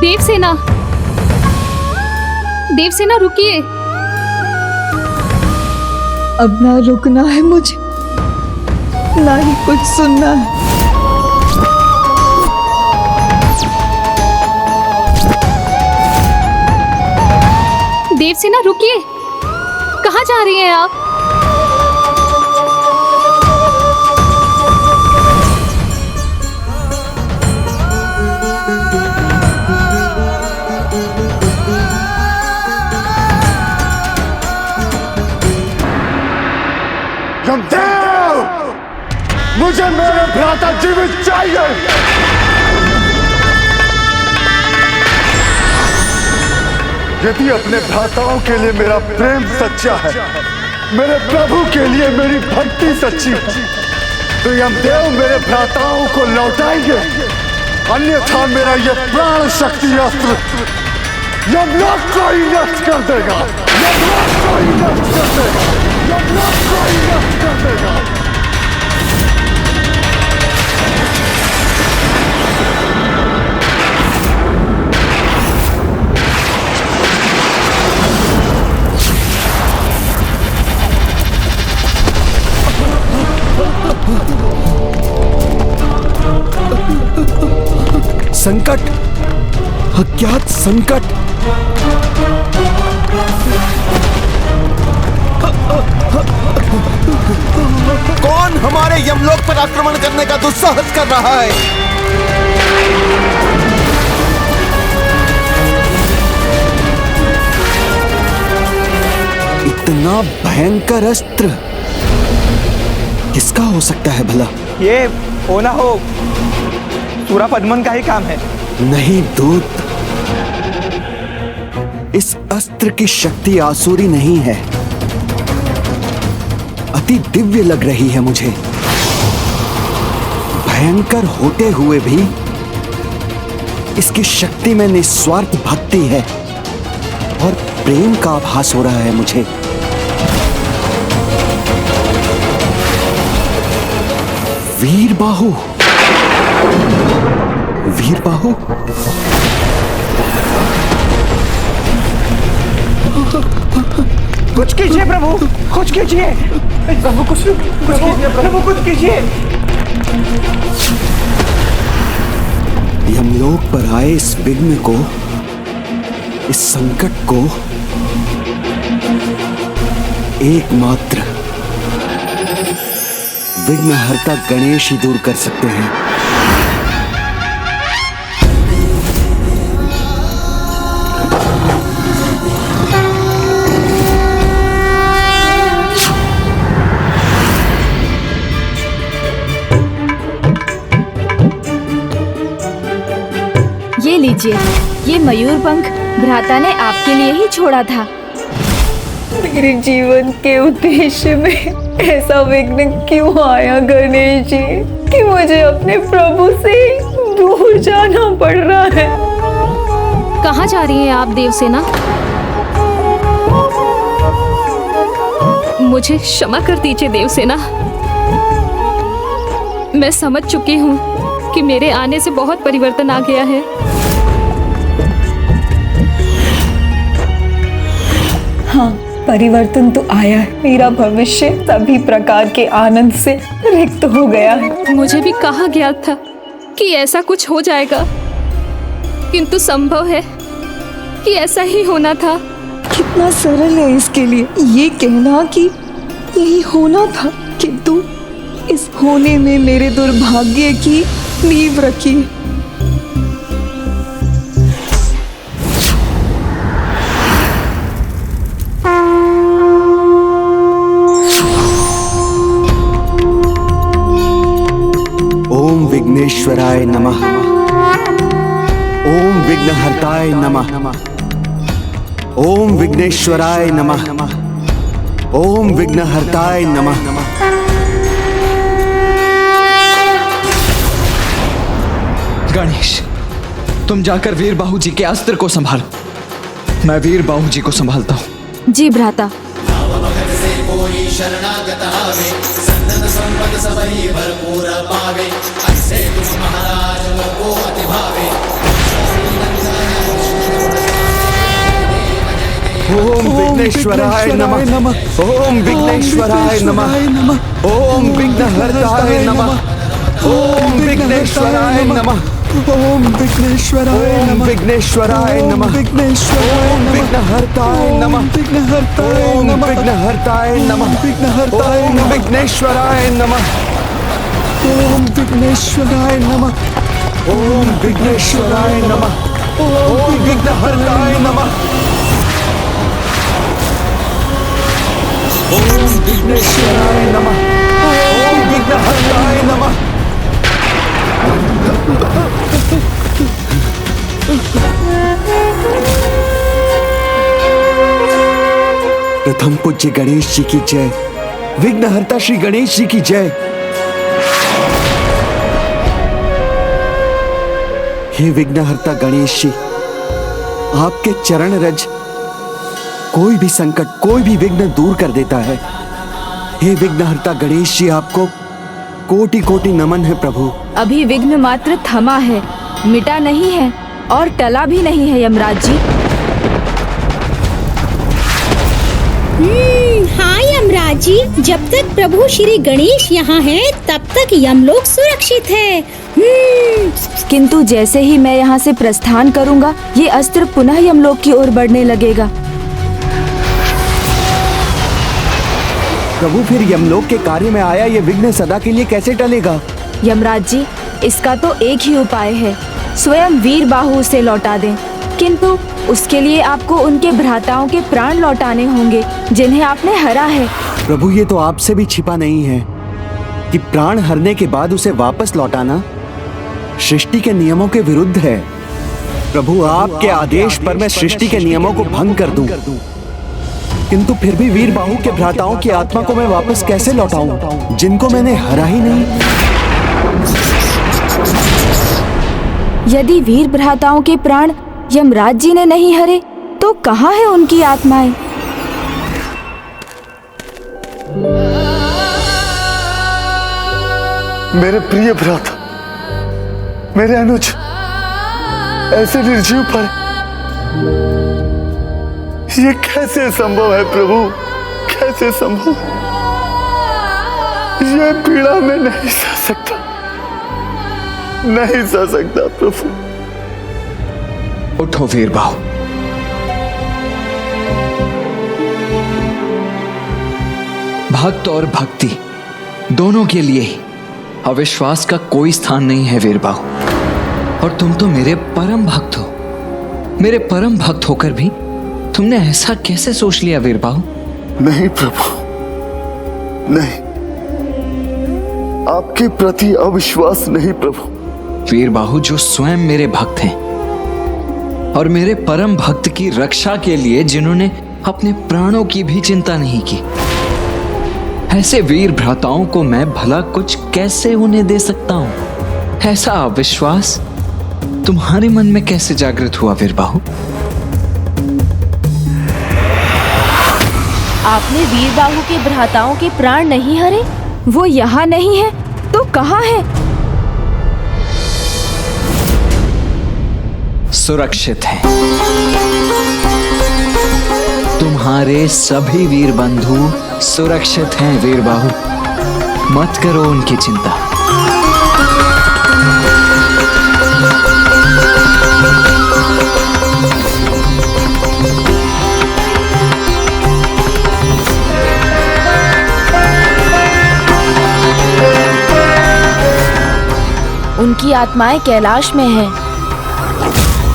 देवसेना, देवसेना रुकिए। अब ना रुकना है मुझे, ना ही कुछ सुनना है। देवसेना रुकिए, कहाँ जा रही हैं आप? यमदेव, मुझे मेरे भ्राता जीवित चाहिए। यदि अपने भ्राताओं के लिए मेरा प्रेम सच्चा है, मेरे प्रभु के लिए मेरी भक्ति सच्ची है, तो यमदेव मेरे भ्राताओं को लौटाएंगे, अन्यथा मेरा यह प्राण शक्ति अस्त्र यमलोक को ही नष्ट कर देगा। यमलोक को ही नष्ट कर देगा। यमलोक को ही नष्ट कर देगा। संकट, अज्ञात संकट। कौन हमारे यमलोक पर आक्रमण करने का दुस्साहस कर रहा है? इतना भयंकर अस्त्र किसका हो सकता है भला? ये हो ना हो सूरापद्मन का ही काम है। नहीं दूत, इस अस्त्र की शक्ति आसुरी नहीं है, अति दिव्य लग रही है मुझे। भयंकर होते हुए भी इसकी शक्ति में निस्वार्थ भक्ति है और प्रेम का आभास हो रहा है मुझे। वीरबाहु, वीरबाहु, कुछ कीजिए प्रभु, कुछ कीजिए प्रभु, कुछ कीजिए प्रभु, कुछ कीजिए। यमलोक पर आए इस विघ्न को, इस संकट को एकमात्र विघ्नहर्ता गणेश ही दूर कर सकते हैं। ये लीजिए, ये मयूरपंख भ्राता ने आपके लिए ही छोड़ा था। मेरे जीवन के उद्देश्य में ऐसा विघ्न क्यों आया गणेश जी, कि मुझे अपने प्रभु से दूर जाना पड़ रहा है। कहाँ जा रही हैं आप देवसेना? मुझे क्षमा कर दीजिए देवसेना, मैं समझ चुकी हूँ कि मेरे आने से बहुत परिवर्तन आ गया है। हाँ, परिवर्तन तो आया है। मेरा भविष्य सभी प्रकार के आनंद से रिक्त हो गया है। मुझे भी कहा गया था कि ऐसा कुछ हो जाएगा, किंतु संभव है कि ऐसा ही होना था। कितना सरल है इसके लिए ये कहना कि यही होना था, किंतु इस होने में मेरे दुर्भाग्य की नींव रखी। ओम विघ्नेश्वराय नमः। ओम विघ्नहर्ताय नमः। ओम विघ्नेश्वराय नमः। ओम विघ्नहर्ताय नमः। गणेश, तुम जाकर वीर बाहु जी के अस्त्र को संभालो, मैं वीर बाहु जी को संभालता हूँ। जी भ्राता। ओम विघ्नेश्वराय नमः। ओम विघ्नेश्वराय नमः। ओम विघ्नहर्ताय नमः। ओम विघ्नेश्वराय नमः। ओम विघ्नेश्वराय नमः। विघ्नेश्वराय नमः। विघ्नेश्वराय विघ्नहर्ताय नमः। विघ्नहर्ताय नमः। विघ्नहर्ताय नमः। विघ्नहर्ताय नमः। विघ्नेश्वराय नमः। ओम विघ्नेश्वराय नमः। ओम विघ्नेश्वराय नमः। ओम विघ्नहर्ताय नमः। ओम विघ्नेश्वराय नमः। ओम विघ्नहर्ताय नमः। प्रथम पूज्य गणेश जी की जय। विघ्नहर्ता श्री गणेश जी की जय। हे विघ्नहर्ता गणेश जी, आपके चरण रज कोई भी संकट, कोई भी विघ्न दूर कर देता है। हे विघ्नहर्ता गणेश जी, आपको कोटि कोटि नमन है प्रभु। अभी विघ्न मात्र थमा है, मिटा नहीं है और टला भी नहीं है यमराज जी। हाँ यमराज जी, जब तक प्रभु श्री गणेश यहाँ हैं, तब तक यमलोक सुरक्षित है। किंतु जैसे ही मैं यहाँ से प्रस्थान करूँगा, ये अस्त्र पुनः यमलोक की ओर बढ़ने लगेगा। प्रभु, फिर यमलोक के कार्य में आया ये विघ्न सदा के लिए कैसे टलेगा? यमराज जी, इसका तो एक ही उपाय है, स्वयं वीर बाहु उसे लौटा दें। किंतु उसके लिए आपको उनके भ्राताओं के प्राण लौटाने होंगे, जिन्हें आपने हरा है। प्रभु, ये तो आपसे भी छिपा नहीं है कि प्राण हरने के बाद उसे वापस लौटाना सृष्टि के नियमों के विरुद्ध है। प्रभु, आपके आदेश पर मैं सृष्टि के नियमों को भंग कर दूं, किंतु फिर भी वीर बाहु के भ्राताओं की आत्मा को मैं वापस कैसे लौटाऊं, जिनको मैंने हरा ही नहीं। यदि वीर भ्राताओं के प्राण यमराज जी ने नहीं हरे, तो कहाँ है उनकी आत्माएं? मेरे प्रिय भ्राता, मेरे अनुज ऐसे निर्जीव पर ये कैसे संभव है प्रभु? कैसे संभव? ये पीड़ा मैं नहीं सह सकता, नहीं सह सकता प्रभु। उठो वीर बाहु, भक्त और भक्ति दोनों के लिए ही अविश्वास का कोई स्थान नहीं है वीर बाहु। और तुम तो मेरे परम भक्त हो। मेरे परम भक्त होकर भी तुमने ऐसा कैसे सोच लिया वीर बाहु? नहीं प्रभु, नहीं, आपके प्रति अविश्वास नहीं प्रभु। वीर बाहु, जो स्वयं मेरे भक्त हैं और मेरे परम भक्त की रक्षा के लिए जिन्होंने अपने प्राणों की भी चिंता नहीं की, ऐसे वीर भ्राताओं को मैं भला कुछ कैसे उन्हें दे सकता हूं? ऐसा अविश्वास तुम्हारे मन में कैसे जागृत हुआ वीर बाहु? आपने वीर बाहु के भ्राताओं के प्राण नहीं हरे? वो यहाँ नहीं है तो कहाँ है? सुरक्षित हैं। तुम्हारे सभी वीर बंधु सुरक्षित हैं वीर बाहु, मत करो उनकी चिंता। उनकी आत्माएं कैलाश में हैं।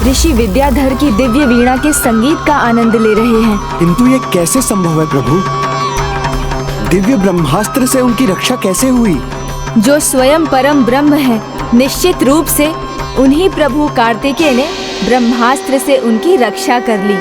ऋषि विद्याधर की दिव्य वीणा के संगीत का आनंद ले रहे हैं। किंतु ये कैसे संभव है प्रभु? दिव्य ब्रह्मास्त्र से उनकी रक्षा कैसे हुई? जो स्वयं परम ब्रह्म है, निश्चित रूप से उन्हीं प्रभु कार्तिकेय ने ब्रह्मास्त्र से उनकी रक्षा कर ली।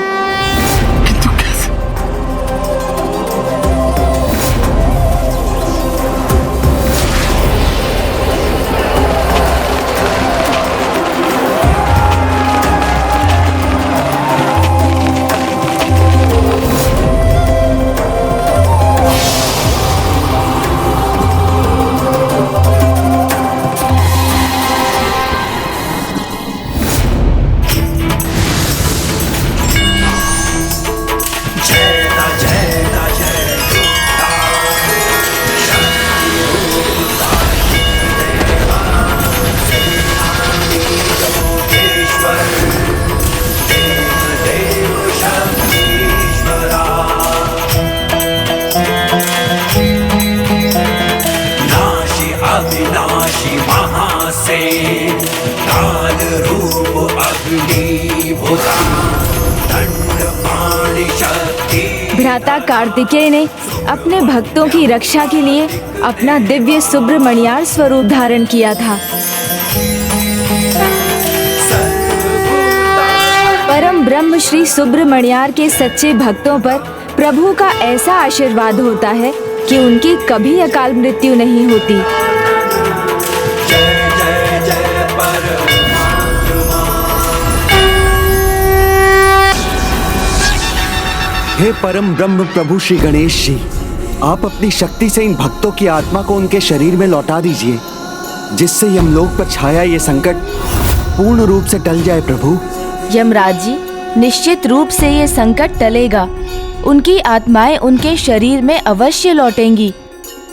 अविनाशी महासेन काल रूप अग्निभूता दंड पाणि शक्ति। भ्राता कार्तिकेय ने अपने भक्तों की रक्षा के लिए अपना दिव्य सुब्रमण्यार स्वरूप धारण किया था। परम ब्रह्म श्री सुब्रमण्यार के सच्चे भक्तों पर प्रभु का ऐसा आशीर्वाद होता है कि उनकी कभी अकाल मृत्यु नहीं होती। हे परम ब्रह्म प्रभु श्री गणेश जी, आप अपनी शक्ति से इन भक्तों की आत्मा को उनके शरीर में लौटा दीजिए, जिससे यमलोक पर छाया ये संकट पूर्ण रूप से टल जाए। प्रभु यमराज जी, निश्चित रूप से ये संकट टलेगा। उनकी आत्माएं उनके शरीर में अवश्य लौटेंगी,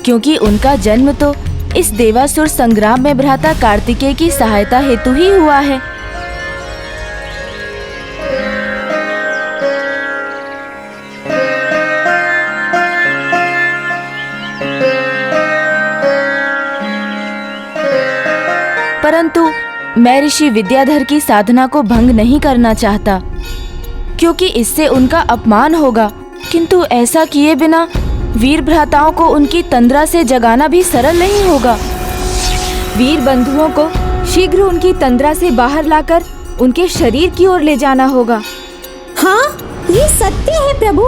क्योंकि उनका जन्म तो इस देवासुर संग्राम में भ्राता कार्तिकेय की सहायता हेतु ही हुआ है। परंतु मैं ऋषि विद्याधर की साधना को भंग नहीं करना चाहता, क्योंकि इससे उनका अपमान होगा। किंतु ऐसा किए बिना वीर भ्राताओं को उनकी तंद्रा से जगाना भी सरल नहीं होगा। वीर बंधुओं को शीघ्र उनकी तंद्रा से बाहर लाकर उनके शरीर की ओर ले जाना होगा। हाँ, ये सत्य है प्रभु,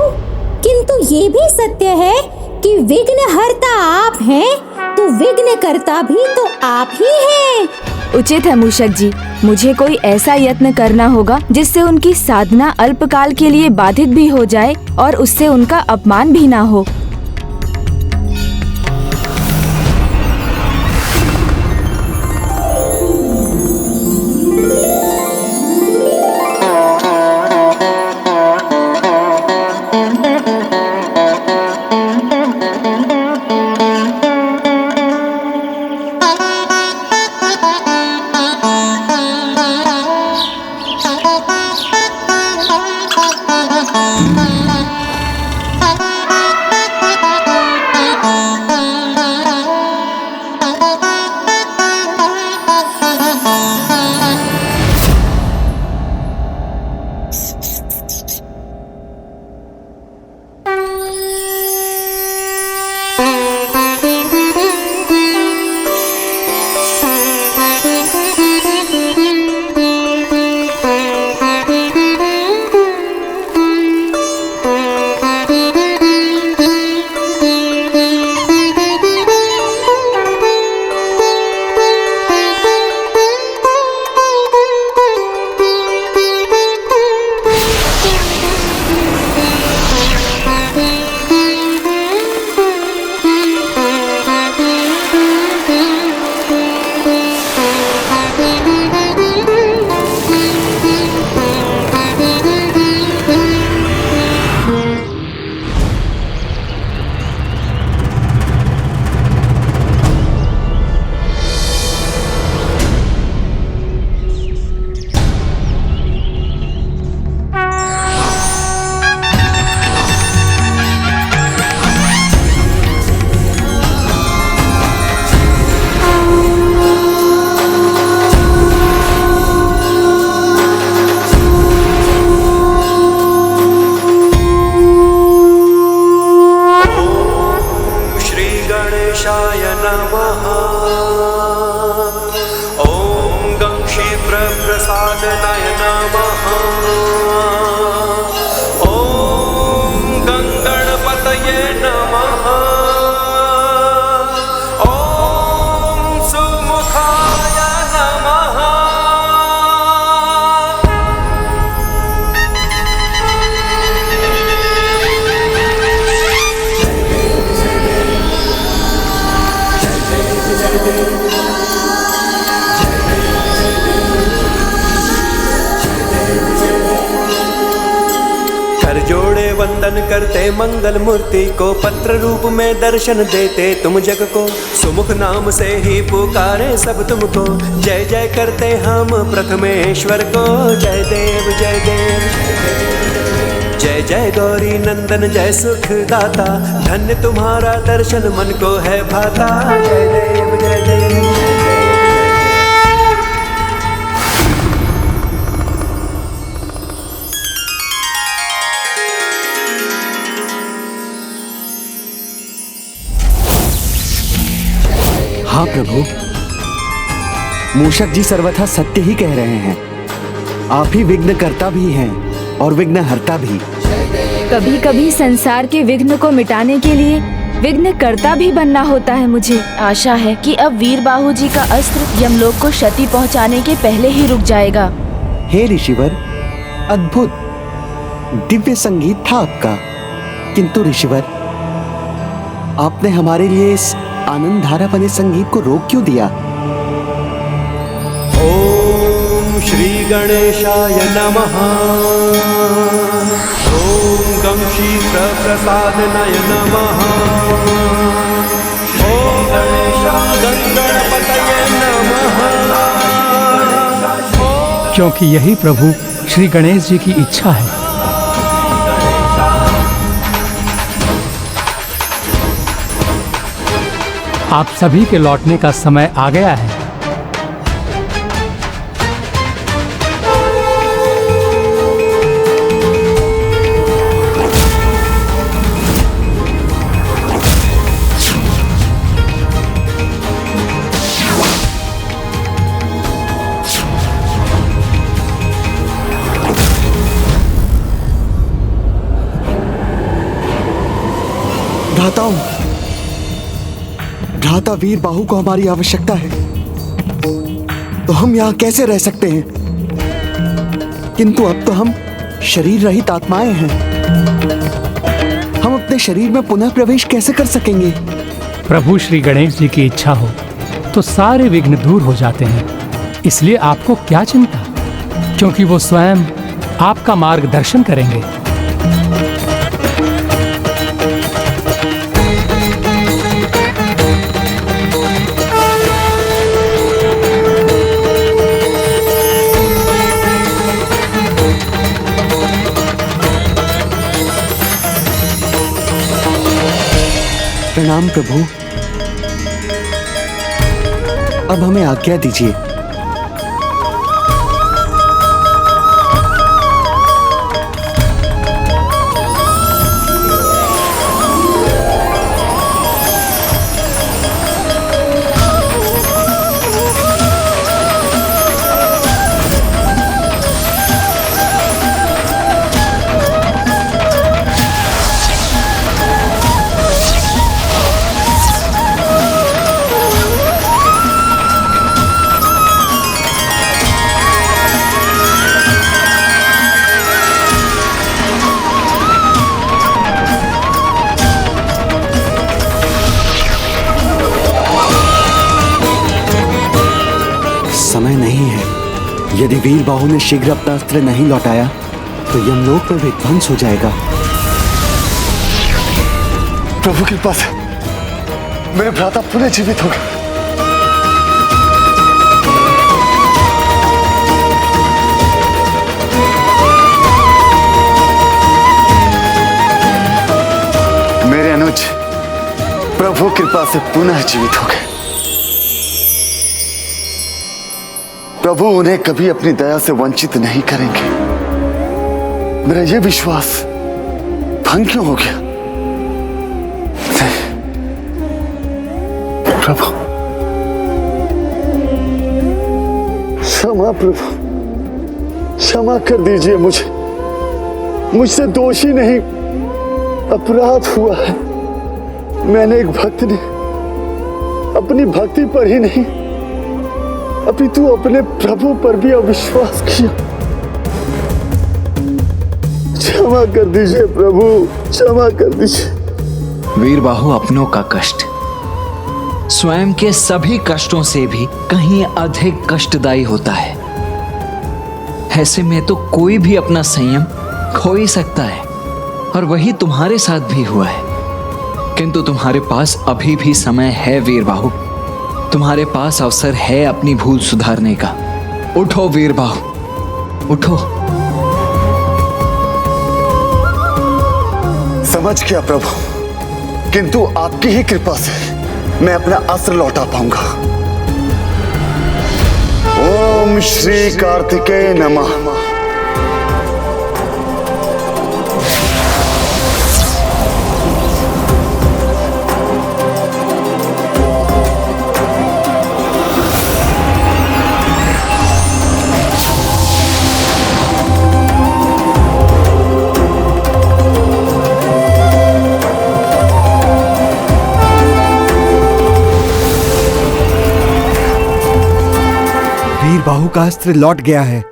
किंतु ये भी सत्य है कि विघ्नहर्ता आप हैं, तो विघ्नकर्ता भी तो आप ही हैं। उचित है मूषक जी, मुझे कोई ऐसा यत्न करना होगा जिससे उनकी साधना अल्पकाल के लिए बाधित भी हो जाए और उससे उनका अपमान भी ना हो। प्रसादनाय नमः। ॐ गङ्गणपतये नमः। ॐ सुमुखाय नमः। कर जोड़े वंदन करते मंगल मूर्ति को, पत्र रूप में दर्शन देते तुम जग को। सुमुख नाम से ही पुकारे सब तुमको, जय जय करते हम प्रथमेश्वर को। जय देव जय देव जय जय गौरी नंदन जय सुख दाता, धन्य तुम्हारा दर्शन मन को है भाता। जय देव जय देव। हाँ प्रभु, मूषक जी सर्वथा सत्य ही कह रहे हैं। आप ही विघ्नकर्ता भी हैं और विघ्नहर्ता भी। कभी कभी संसार के विघ्न को मिटाने के लिए विघ्नकर्ता भी बनना होता है। मुझे आशा है कि अब वीरबाहु जी का अस्त्र यमलोक को क्षति पहुंचाने के पहले ही रुक जाएगा। हे ऋषिवर, अद्भुत दिव्य संगीत था आपका, किंतु ऋषिवर आपने हमारे लिए इस आनंद धारा बने संगीत को रोक क्यों दिया? ओम श्री गणेशाय नमः। ओम गं शीघ्र प्रसादनाय नमः। ओम गणपतये नमः। क्योंकि यही प्रभु श्री गणेश जी की इच्छा है। आप सभी के लौटने का समय आ गया है। भ्राता वीरबाहु को हमारी आवश्यकता है, तो हम यहाँ कैसे रह सकते हैं? किंतु अब तो हम शरीर रहित आत्माएं हैं। हम अपने शरीर में पुनः प्रवेश कैसे कर सकेंगे? प्रभु श्री गणेश जी की इच्छा हो तो सारे विघ्न दूर हो जाते हैं। इसलिए आपको क्या चिंता, क्योंकि वो स्वयं आपका मार्गदर्शन करेंगे। प्रणाम प्रभु, अब हमें आज्ञा दीजिए। समय नहीं है। यदि वीरबाहु ने शीघ्र अपना अस्त्र नहीं लौटाया तो यमलोक में विध्वंस हो जाएगा। प्रभु की कृपा से मेरे भ्राता पुनः जीवित हो गए। मेरे अनुज प्रभु कृपा से पुनः जीवित हो गए। प्रभु उन्हें कभी अपनी दया से वंचित नहीं करेंगे। मेरा यह विश्वास भंग क्यों हो गया? प्रभु क्षमा प्रभु, क्षमा कर दीजिए मुझे, मुझसे दोषी नहीं, अपराध हुआ है। मैंने एक भक्त ने अपनी भक्ति पर ही नहीं अपितु अपने प्रभु पर भी अविश्वास किया। क्षमा कर दीजिए प्रभु, क्षमा कर दीजिए। वीरबाहु, अपनों का कष्ट स्वयं के सभी कष्टों से भी कहीं अधिक कष्टदायी होता है। ऐसे में तो कोई भी अपना संयम खो ही सकता है, और वही तुम्हारे साथ भी हुआ है। किंतु तुम्हारे पास अभी भी समय है वीरबाहु, तुम्हारे पास अवसर है अपनी भूल सुधारने का। उठो वीरबाहु, उठो। समझ गया प्रभु, किंतु आपकी ही कृपा से मैं अपना अस्त्र लौटा पाऊंगा। ओम श्री कार्तिकेय नमः। वीरबाहु का अस्त्र लौट गया है।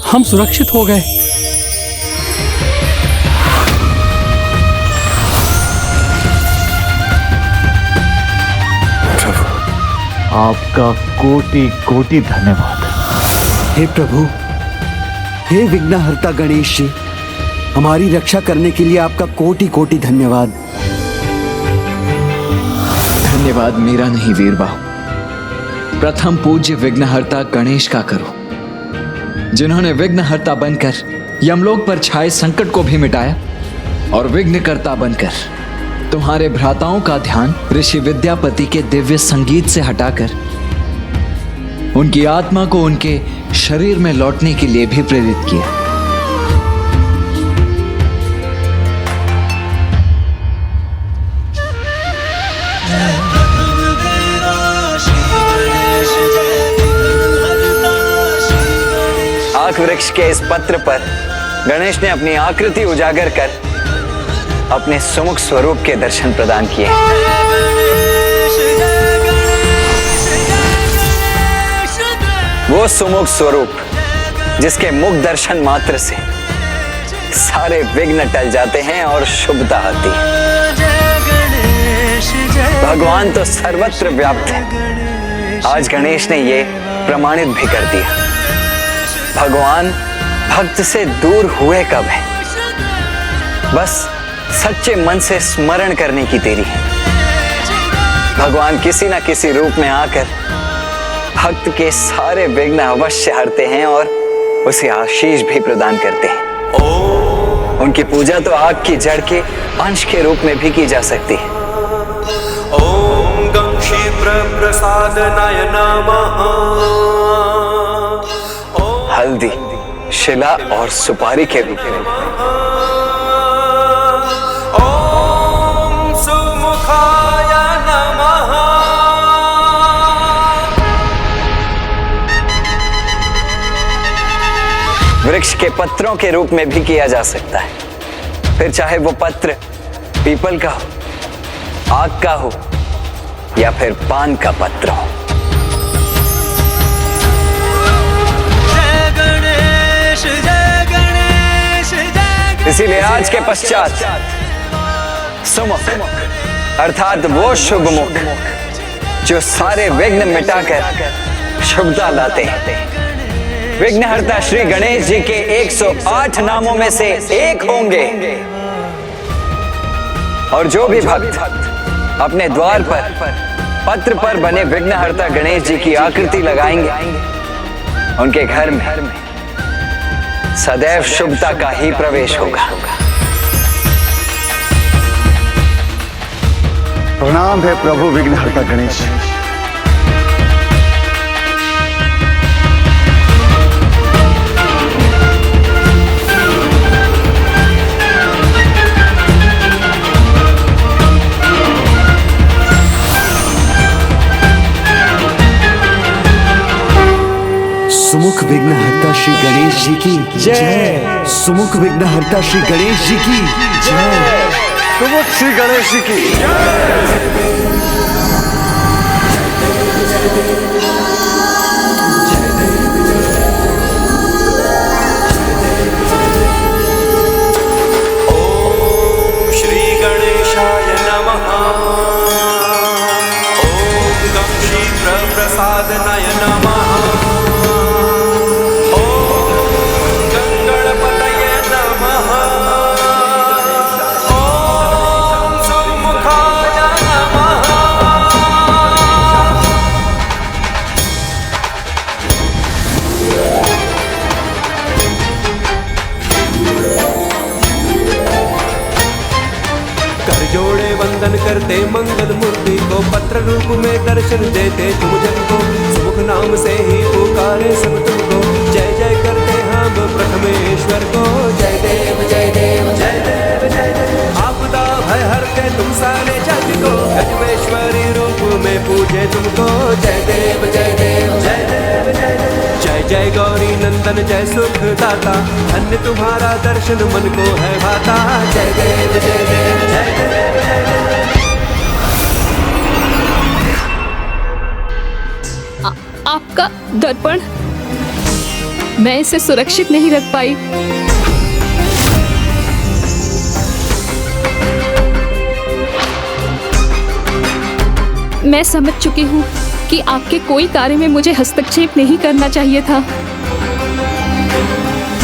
हम सुरक्षित हो गए। प्रभु, आपका कोटि कोटि धन्यवाद। हे प्रभु, हे विघ्नहर्ता गणेश जी, हमारी रक्षा करने के लिए आपका कोटि कोटि धन्यवाद। धन्यवाद मेरा नहीं वीरबाहु, प्रथम पूज्य विघ्नहर्ता गणेश का करो, जिन्होंने विघ्नहर्ता बनकर यमलोक पर छाए संकट को भी मिटाया, और विघ्नकर्ता बनकर तुम्हारे भ्राताओं का ध्यान ऋषि विद्यापति के दिव्य संगीत से हटाकर उनकी आत्मा को उनके शरीर में लौटने के लिए भी प्रेरित किया। वृक्ष के इस पत्र पर गणेश ने अपनी आकृति उजागर कर अपने सुमुख स्वरूप के दर्शन प्रदान किए। वो सुमुख स्वरूप जिसके मुख दर्शन मात्र से सारे विघ्न टल जाते हैं और शुभता आती है। भगवान तो सर्वत्र व्याप्त है। आज गणेश ने ये प्रमाणित भी कर दिया। भगवान भक्त से दूर हुए कब है, बस सच्चे मन से स्मरण करने की देरी है। भगवान किसी न किसी रूप में आकर भक्त के सारे विघ्न अवश्य हरते हैं और उसे आशीष भी प्रदान करते हैं। उनकी पूजा तो आग की जड़ के अंश के रूप में भी की जा सकती है। ओम गं क्षिप्र प्रसादनाय नमः। हल्दी, शिला और सुपारी के रूप में। ओम सुमुखाय नमः। वृक्ष के पत्रों के रूप में भी किया जा सकता है। फिर चाहे वो पत्र पीपल का हो, आग का हो या फिर पान का पत्र हो। इसीलिए आज के पश्चात सुमुख अर्थात वो शुभ मुख जो सारे विघ्न मिटाकर शुभता लाते हैं, विघ्नहर्ता श्री गणेश जी के 108 नामों में से एक होंगे। और जो भी भक्त अपने द्वार पर पत्र पर बने विघ्नहर्ता गणेश जी की आकृति लगाएंगे, उनके घर में सदैव शुभता का ही प्रवेश होगा। प्रणाम है प्रभु विघ्नहर्ता गणेश। सुमुख विघ्नहर्ता श्री गणेश जी की जय। सुमुख विघ्नहर्ता श्री गणेश जी की जय। सुमुख श्री गणेश जी की जय। प्रसादनाय नमः। ओम गणपतये नमः। ओम सुमुखाय नमः। कर जोड़े वंदन करते मंगल मूर्ति को, पत्र रूप में दर्शन देते तुम जन को। सुमुख नाम से ही पुकारे सब तुमको, जय जय करते हम प्रथमेश्वर को। जय देव जय देव जय देव जय देव। आपदा भय हरते तुम सारे जग को, गजवेश्वरी रूप में पूजे तुमको। जय देव जय देव जय देव जय देव। जय जय गौरी नंदन जय सुख दाता, धन्य तुम्हारा दर्शन मन को है भाता। जय देव जय देव जय देव जय देव। आपका दर्पण, मैं इसे सुरक्षित नहीं रख पाई। मैं समझ चुकी हूँ कि आपके कोई कार्य में मुझे हस्तक्षेप नहीं करना चाहिए था।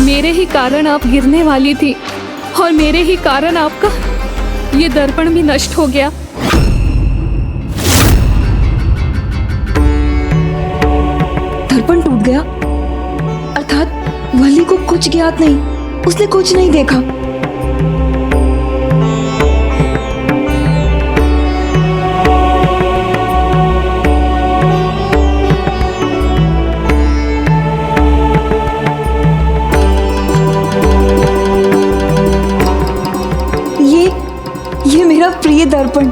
मेरे ही कारण आप गिरने वाली थी और मेरे ही कारण आपका ये दर्पण भी नष्ट हो गया। दर्पण टूट गया अर्थात वली को कुछ ज्ञात नहीं, उसने कुछ नहीं देखा। ये मेरा प्रिय दर्पण,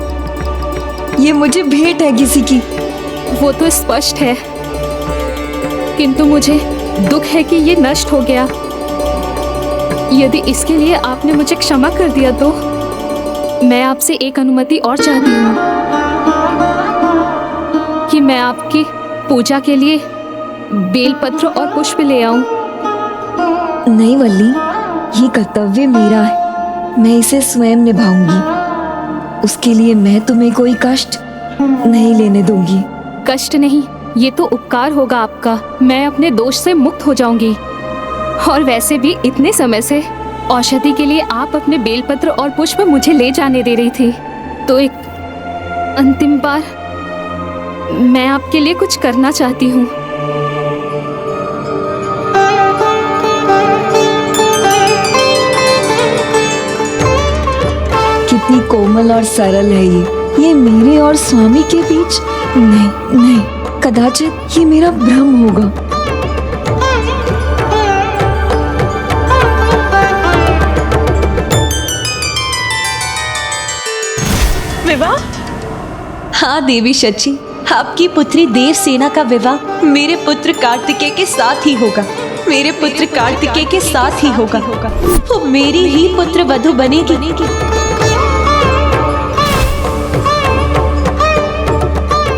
ये मुझे भेंट है किसी की। वो तो स्पष्ट है, किंतु मुझे दुख है कि ये नष्ट हो गया। यदि इसके लिए आपने मुझे क्षमा कर दिया तो मैं आपसे एक अनुमति और चाहती हूँ कि मैं आपकी पूजा के लिए बेलपत्र और पुष्प ले आऊं। नहीं वल्ली, ये कर्तव्य मेरा है, मैं इसे स्वयं निभाऊंगी। उसके लिए मैं तुम्हें कोई कष्ट नहीं लेने दूंगी। कष्ट नहीं, ये तो उपकार होगा आपका। मैं अपने दोष से मुक्त हो जाऊंगी। और वैसे भी इतने समय से औषधि के लिए आप अपने बेलपत्र और पुष्प मुझे ले जाने दे रही थी, तो एक अंतिम बार मैं आपके लिए कुछ करना चाहती हूँ। कितनी कोमल और सरल है ये मेरे और स्वामी के बीच। नहीं नहीं, कदाचित ये मेरा भ्रम होगा। विवाह? हाँ देवी शची, आपकी पुत्री देवसेना का विवाह मेरे पुत्र कार्तिकेय के साथ ही होगा। मेरे पुत्र कार्तिकेय के साथ ही होगा। वो मेरी ही पुत्र वधू बनेगी।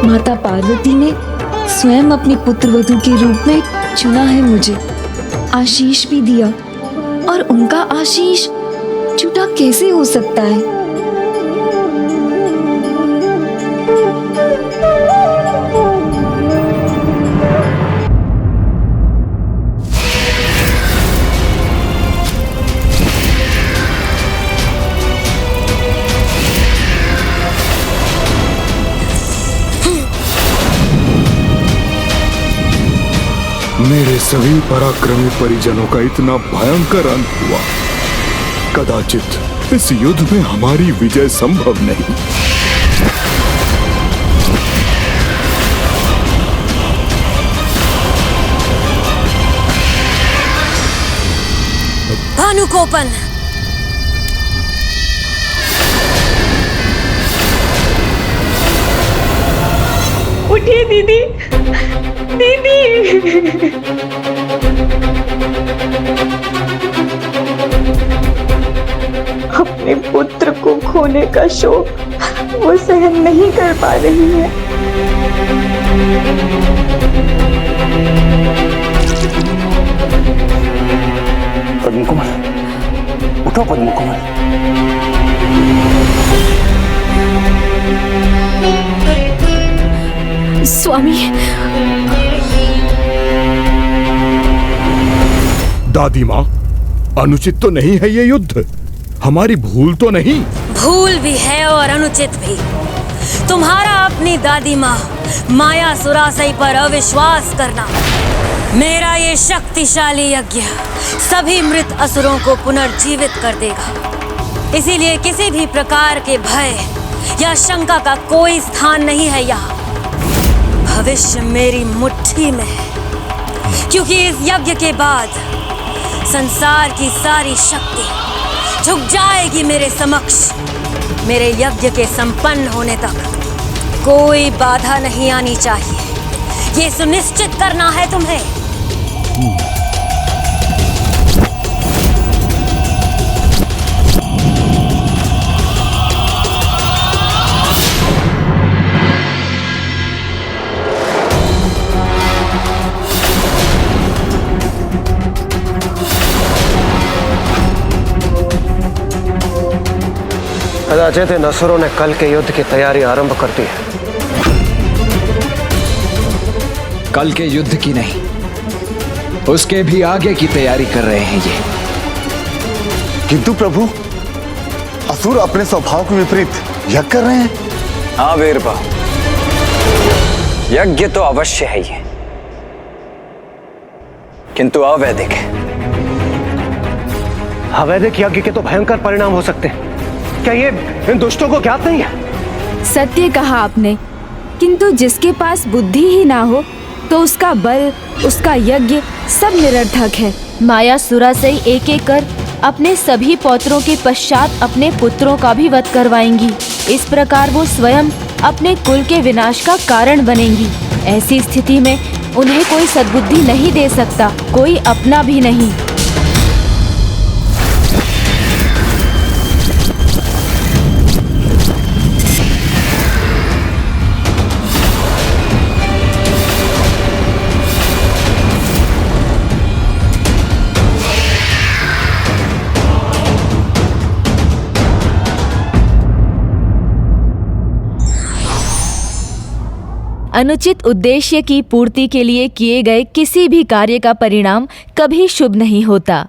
माता पार्वती ने स्वयं अपनी पुत्र वधू के रूप में चुना है मुझे, आशीष भी दिया, और उनका आशीष झूठा कैसे हो सकता है? मेरे सभी पराक्रमी परिजनों का इतना भयंकर अंत हुआ। कदाचित इस युद्ध में हमारी विजय संभव नहीं। भानुकोपन, उठिए दीदी, दीदी। अपने पुत्र को खोने का शोक वो सहन नहीं कर पा रही है। पद्म कुमार, उठो पद्म कुमार। स्वामी। दादी माँ, अनुचित तो नहीं है ये युद्ध? हमारी भूल तो नहीं? भूल भी है और अनुचित भी। तुम्हारा अपनी दादी माँ माया सुरासई पर अविश्वास करना। मेरा ये शक्तिशाली यज्ञ सभी मृत असुरों को पुनर्जीवित कर देगा। इसीलिए किसी भी प्रकार के भय या शंका का कोई स्थान नहीं है यहाँ। भविष्य मेरी मुट्ठी में है, क्योंकि इस यज्ञ के बाद संसार की सारी शक्ति झुक जाएगी मेरे समक्ष। मेरे यज्ञ के संपन्न होने तक कोई बाधा नहीं आनी चाहिए। ये सुनिश्चित करना है तुम्हें। कदाचित इन असुरों ने कल के युद्ध की तैयारी आरंभ कर दी है। कल के युद्ध की नहीं, उसके भी आगे की तैयारी कर रहे हैं ये। किंतु प्रभु, असुर अपने स्वभाव के विपरीत यज्ञ कर रहे हैं। हाँ वीरभा, यज्ञ तो अवश्य है ये, किंतु अवैधिक है। अवैधिक यज्ञ के तो भयंकर परिणाम हो सकते हैं। क्या ये इन दुष्टों को ज्ञात नहीं है? सत्य कहा आपने, किंतु जिसके पास बुद्धि ही ना हो तो उसका बल, उसका यज्ञ सब निरर्थक है। माया सुरासई एक एक कर अपने सभी पौत्रों के पश्चात अपने पुत्रों का भी वध करवाएंगी। इस प्रकार वो स्वयं अपने कुल के विनाश का कारण बनेंगी। ऐसी स्थिति में उन्हें कोई सद्बुद्धि नहीं दे सकता, कोई अपना भी नहीं। अनुचित उद्देश्य की पूर्ति के लिए किए गए किसी भी कार्य का परिणाम कभी शुभ नहीं होता।